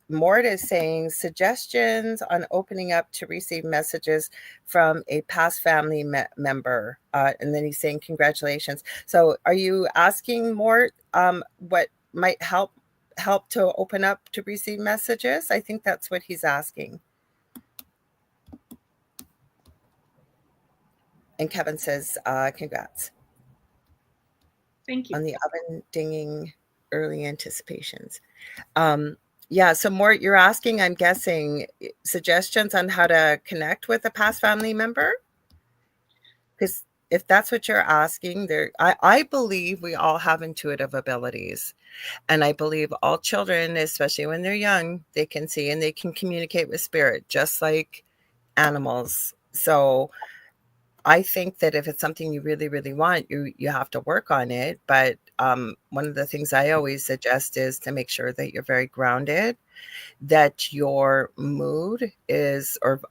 Mort is saying suggestions on opening up to receive messages from a past family member. And then he's saying congratulations. So are you asking Mort what might help to open up to receive messages? I think that's what he's asking. And Kevin says, congrats. Thank you. On the oven dinging early anticipations. So Mort, you're asking, I'm guessing, suggestions on how to connect with a past family member? Because if that's what you're asking, I believe we all have intuitive abilities. And I believe all children, especially when they're young, they can see and they can communicate with spirit, just like animals. So I think that if it's something you really, really want, you have to work on it. But one of the things I always suggest is to make sure that you're very grounded, that your mood is, or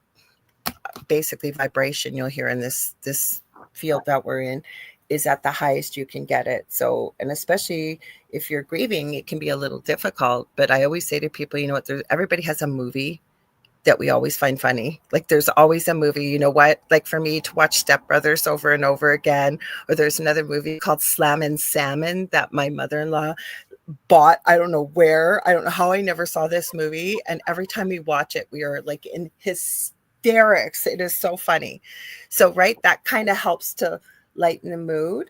basically vibration, you'll hear in this field that we're in, is at the highest you can get it. So, and especially if you're grieving, it can be a little difficult. But I always say to people, you know what, everybody has a movie that we always find funny. Like, there's always a movie, you know what, like for me to watch Step Brothers over and over again, or there's another movie called Slammin' Salmon that my mother-in-law bought. I don't know where, I don't know how I never saw this movie. And every time we watch it, we are like in hysterics. It is so funny. So, right, that kind of helps to lighten the mood.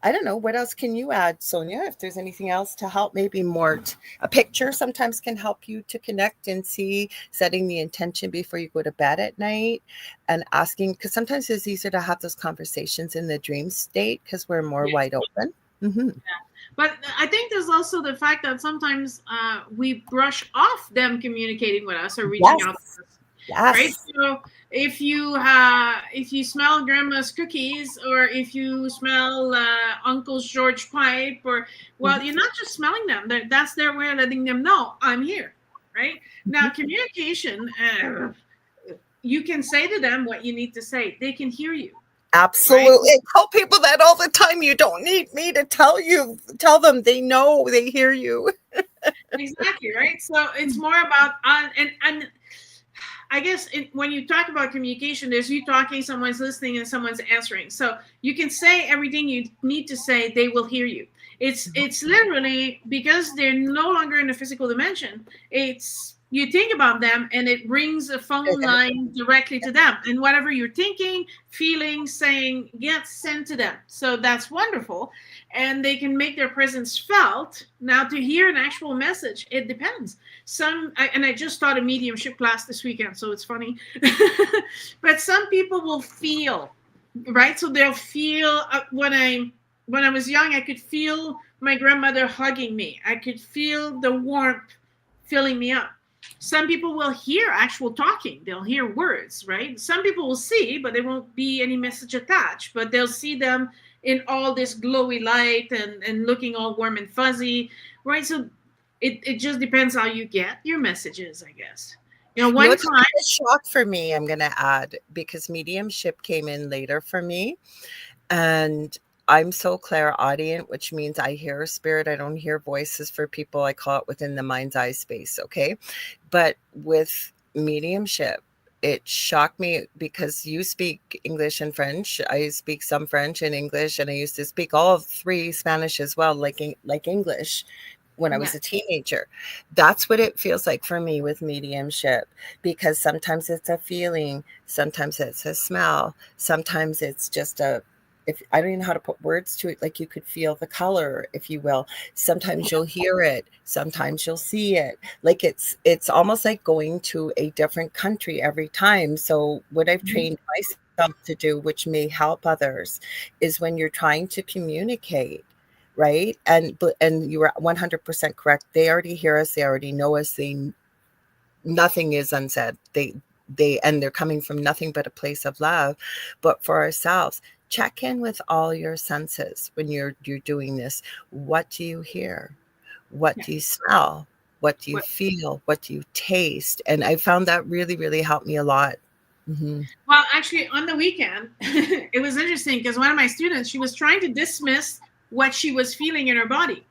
I don't know. What else can you add, Sonya? If there's anything else to help, maybe more. A picture sometimes can help you to connect and see, setting the intention before you go to bed at night and asking, because sometimes it's easier to have those conversations in the dream state because we're more wide open. Mm-hmm. Yeah. But I think there's also the fact that sometimes we brush off them communicating with us or reaching out to us. Yes. Right. So if you smell grandma's cookies, or if you smell Uncle George pipe, or you're not just smelling them. That's their way of letting them know I'm here. Right. Now, communication, you can say to them what you need to say. They can hear you. Absolutely. Right? I tell people that all the time. You don't need me to tell them. They know, they hear you. Exactly. Right. So it's more about, and I guess when you talk about communication, there's you talking, someone's listening, and someone's answering. So you can say everything you need to say, they will hear you. It's literally, because they're no longer in the physical dimension, it's you think about them and it rings a phone line directly to them. And whatever you're thinking, feeling, saying gets sent to them. So that's wonderful. And they can make their presence felt. Now, to hear an actual message, it depends. I just taught a mediumship class this weekend, so it's funny. But some people will feel, right? So they'll feel when I was young, I could feel my grandmother hugging me. I could feel the warmth filling me up. Some people will hear actual talking. They'll hear words, right? Some people will see, but there won't be any message attached. But they'll see them in all this glowy light and looking all warm and fuzzy, right? So it just depends how you get your messages, I guess. You know, It's a shock for me, I'm going to add, because mediumship came in later for me. And I'm so clairaudient, which means I hear a spirit. I don't hear voices for people. I call it within the mind's eye space. Okay. But with mediumship, it shocked me because you speak English and French. I speak some French and English, and I used to speak all three Spanish as well, like English when I was a teenager. That's what it feels like for me with mediumship, because sometimes it's a feeling, sometimes it's a smell, sometimes it's just if I don't even know how to put words to it, like you could feel the color, if you will. Sometimes you'll hear it, sometimes you'll see it. Like it's almost like going to a different country every time. So what I've trained myself to do, which may help others, is when you're trying to communicate, right? And you were 100% correct. They already hear us, they already know us, nothing is unsaid. And they're coming from nothing but a place of love. But for ourselves, check in with all your senses when you're doing this. What do you hear? What do you smell? What do you feel? What do you taste? And I found that really, really helped me a lot. Mm-hmm. Well, actually, on the weekend, it was interesting because one of my students, she was trying to dismiss what she was feeling in her body.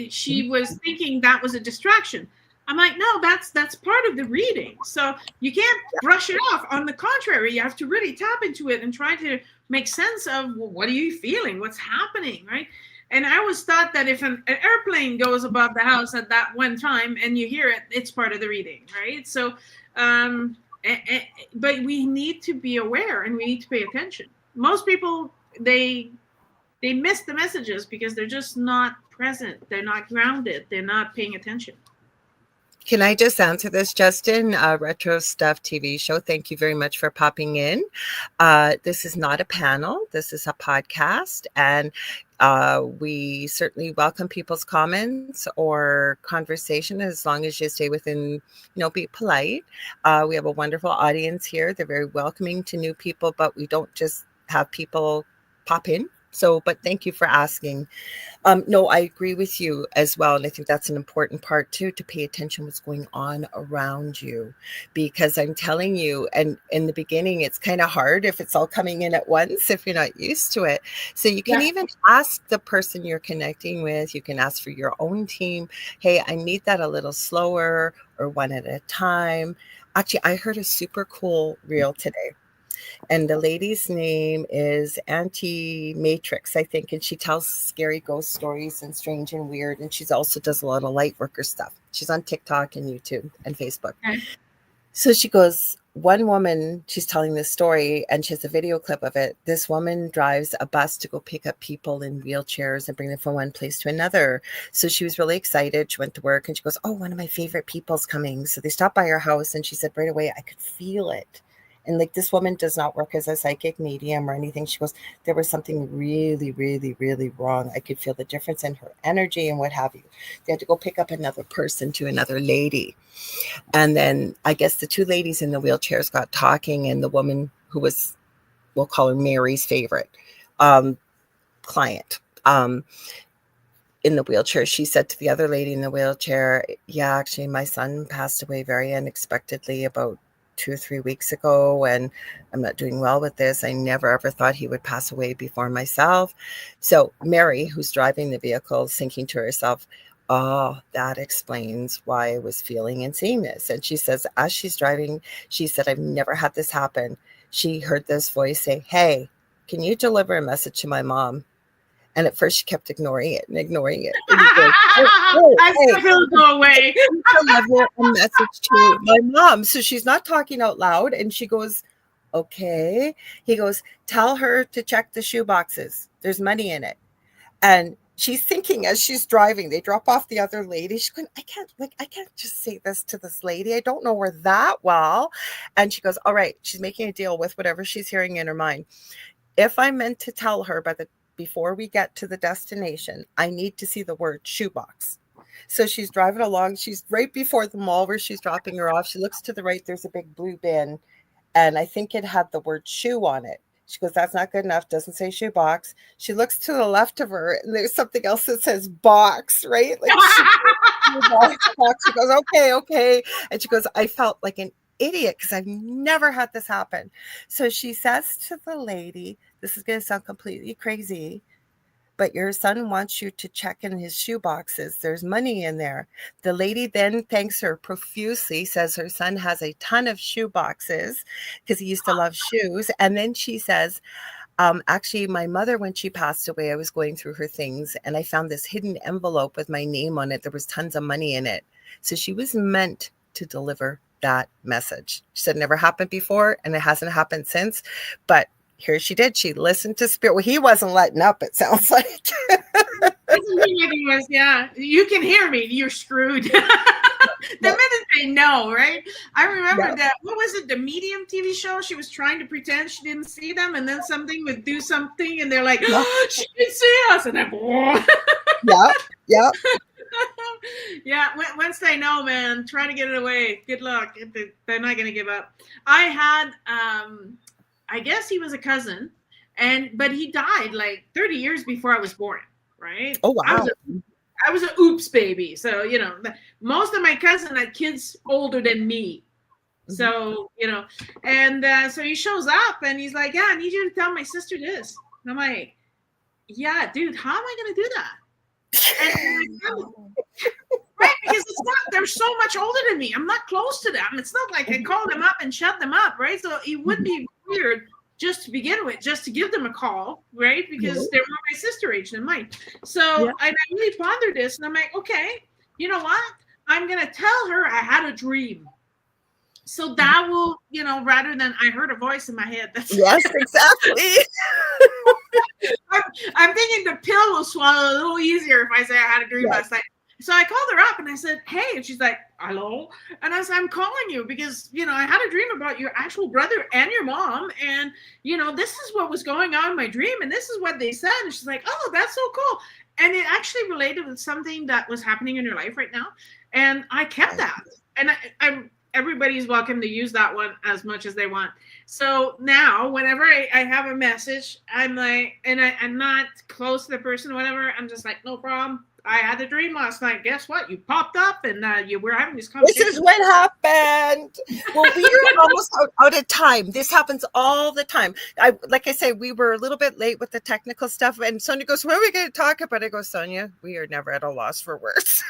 She was thinking that was a distraction. I'm like, no, that's part of the reading. So you can't brush it off. On the contrary, you have to really tap into it and try to make sense of, well, what are you feeling? What's happening, right? And I always thought that if an airplane goes above the house at that one time and you hear it, it's part of the reading, right? So, but we need to be aware and we need to pay attention. Most people, they miss the messages because they're just not present. They're not grounded. They're not paying attention. Can I just answer this, Justin? Retro Stuff TV show. Thank you very much for popping in. This is not a panel. This is a podcast. And we certainly welcome people's comments or conversation as long as you stay within, be polite. We have a wonderful audience here. They're very welcoming to new people, but we don't just have people pop in. So, but thank you for asking. No, I agree with you as well. And I think that's an important part too, to pay attention what's going on around you, because I'm telling you, and in the beginning, it's kind of hard if it's all coming in at once, if you're not used to it. So you can even ask the person you're connecting with, you can ask for your own team. Hey, I need that a little slower or one at a time. Actually, I heard a super cool reel today. And the lady's name is Anti-Matrix, I think. And she tells scary ghost stories and strange and weird. And she also does a lot of light worker stuff. She's on TikTok and YouTube and Facebook. Okay. So she goes, one woman, she's telling this story and she has a video clip of it. This woman drives a bus to go pick up people in wheelchairs and bring them from one place to another. So she was really excited. She went to work and she goes, oh, one of my favorite people's coming. So they stopped by her house and she said right away, I could feel it. And like, this woman does not work as a psychic medium or anything. She goes, there was something really, really, really wrong. I could feel the difference in her energy and what have you. They had to go pick up another person to another lady. And then I guess the two ladies in the wheelchairs got talking, and the woman who was, we'll call her Mary's favorite client in the wheelchair, she said to the other lady in the wheelchair, yeah, actually, my son passed away very unexpectedly about 2 or 3 weeks ago, and I'm not doing well with this. I never ever thought he would pass away before myself. So Mary, who's driving the vehicle, is thinking to herself, oh, that explains why I was feeling and seeing this. And she says, as she's driving, she said, I've never had this happen. She heard this voice say, hey, can you deliver a message to my mom? And at first she kept ignoring it. And he goes, I still feel it go away. deliver a message to my mom. So she's not talking out loud. And she goes, okay. He goes, tell her to check the shoe boxes. There's money in it. And she's thinking as she's driving, they drop off the other lady. She's going, I can't just say this to this lady. I don't know her that well. And she goes, all right. She's making a deal with whatever she's hearing in her mind. If I'm meant to tell her before we get to the destination, I need to see the word shoebox. So she's driving along. She's right before the mall where she's dropping her off. She looks to the right. There's a big blue bin. And I think it had the word shoe on it. She goes, that's not good enough. Doesn't say shoebox. She looks to the left of her and there's something else that says box, right? Like she goes, okay. And she goes, I felt like an idiot because I've never had this happen. So she says to the lady, this is going to sound completely crazy, but your son wants you to check in his shoe boxes. There's money in there. The lady then thanks her profusely, says her son has a ton of shoe boxes because he used to love shoes. And then she says, actually, my mother, when she passed away, I was going through her things and I found this hidden envelope with my name on it. There was tons of money in it. So she was meant to deliver that message. She said it never happened before and it hasn't happened since. But here she did. She listened to spirit. Well, he wasn't letting up, it sounds like. Yeah, you can hear me. You're screwed. The minute they know, right? I remember that. What was it? The Medium TV show? She was trying to pretend she didn't see them, and then something would do something, and they're like, oh, she didn't see us. And then, yeah. Yeah, once they know, man, try to get it away. Good luck. They're not going to give up. I had, I guess he was a cousin, but he died like 30 years before I was born, right? Oh, wow. I was an oops baby. So, most of my cousins had kids older than me. So, and so he shows up and he's like, yeah, I need you to tell my sister this. And I'm like, yeah, dude, how am I going to do that? Right, because they're so much older than me. I'm not close to them. It's not like I call them up and shut them up, right? So it would be weird just to begin with, just to give them a call, right? Because they're more my sister age than mine. So I really pondered this and I'm like, okay, you know what? I'm going to tell her I had a dream. So that will, rather than I heard a voice in my head. Yes, exactly. I'm thinking the pill will swallow a little easier if I say I had a dream last night. So I called her up and I said, hey, and she's like, hello. And I said, I'm calling you because, I had a dream about your actual brother and your mom. And, this is what was going on in my dream. And this is what they said. And she's like, oh, that's so cool. And it actually related with something that was happening in your life right now. And I kept that. And everybody's welcome to use that one as much as they want. So now whenever I have a message, I'm like, and I'm not close to the person or whatever, I'm just like, no problem. I had a dream last night. Guess what? You popped up and we're having this conversation. This is what happened. Well, we are almost out of time. This happens all the time. Like I say, we were a little bit late with the technical stuff. And Sonya goes, what are we going to talk about? I go, Sonya, we are never at a loss for words.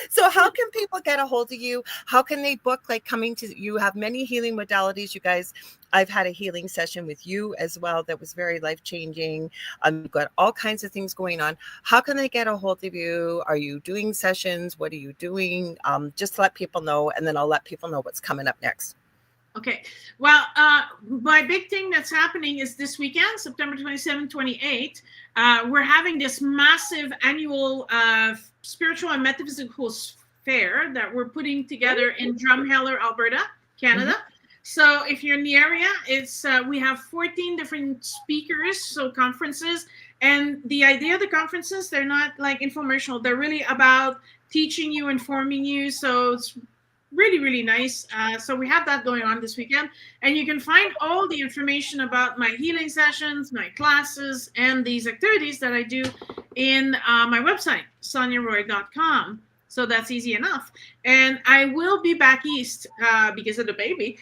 So how can people get a hold of you? How can they book, coming to you? Have many healing modalities, you guys. I've had a healing session with you as well that was very life-changing. You've got all kinds of things going on. How can they get a hold of you? Are you doing sessions? What are you doing? Just to let people know, and then I'll let people know what's coming up next. Okay. Well, my big thing that's happening is this weekend, September 27, 28. We're having this massive annual spiritual and metaphysical fair that we're putting together in Drumheller, Alberta, Canada. So if you're in the area, it's we have 14 different speakers, so conferences. And the idea of the conferences, they're not like infomercial. They're really about teaching you, informing you. So it's really, really nice. So we have that going on this weekend. And you can find all the information about my healing sessions, my classes, and these activities that I do in my website, sonyaroy.com. So that's easy enough. And I will be back east because of the baby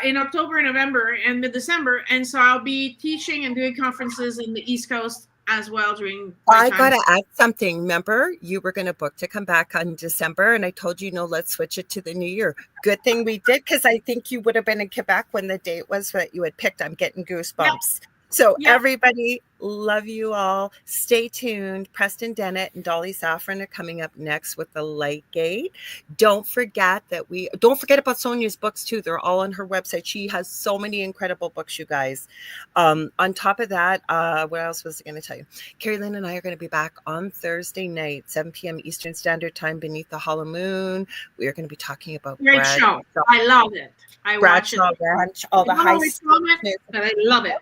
in October, November, and mid-December. And so I'll be teaching and doing conferences in the East Coast as well during I got to add something. Remember, you were going to book to come back on December, and I told you, no, let's switch it to the new year. Good thing we did, because I think you would have been in Quebec when the date was that you had picked. I'm getting goosebumps. So everybody, Love you all. Stay tuned. Preston Dennett and Dolly Saffron are coming up next with the Light Gate. Don't forget about Sonya's books too. They're all on her website. She has so many incredible books, you guys. On top of that, what else was I going to tell you? Carrie Lynn and I are going to be back on Thursday night, 7 p.m. Eastern Standard Time, beneath the hollow moon. We are going to be talking about great show. I love it. I watch it. Ranch, all the high comment, but I love it.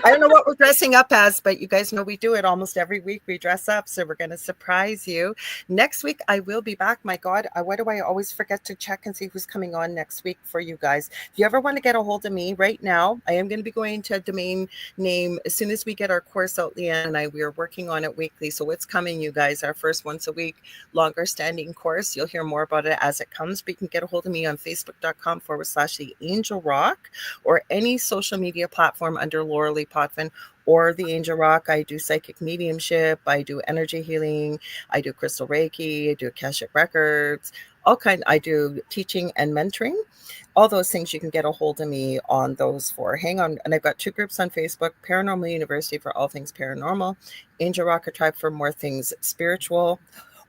I don't know what we're dressing up as, but you guys know we do it almost every week. We dress up, so we're going to surprise you. Next week, I will be back. My God, why do I always forget to check and see who's coming on next week for you guys? If you ever want to get a hold of me right now, I am going to be going to a domain name as soon as we get our course out, Leanne and we are working on it weekly. So it's coming, you guys, our first once a week, longer standing course. You'll hear more about it as it comes, but you can get a hold of me on facebook.com/The Angel Rock, or any social media platform under Lorilei Potvin or The Angel Rock. I do psychic mediumship, I do energy healing, I do crystal Reiki, I do Akashic records, I do teaching and mentoring. All those things you can get a hold of me on those for. Hang on. And I've got 2 groups on Facebook, Paranormal University for all things paranormal, Angel Rocker Tribe for more things spiritual.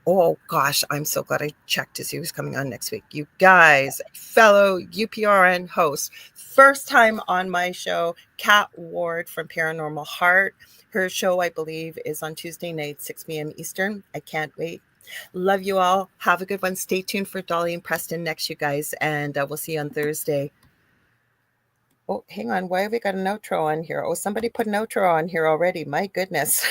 Oh gosh, I'm so glad I checked to see who's coming on next week. You guys, fellow UPRN host, first time on my show, Kat Ward from Paranormal Heart. Her show, I believe, is on Tuesday night, 6 p.m. Eastern. I can't wait. Love you all. Have a good one. Stay tuned for Dolly and Preston next, you guys, and we'll see you on Thursday. Oh, hang on. Why have we got an outro on here? Oh, somebody put an outro on here already. My goodness.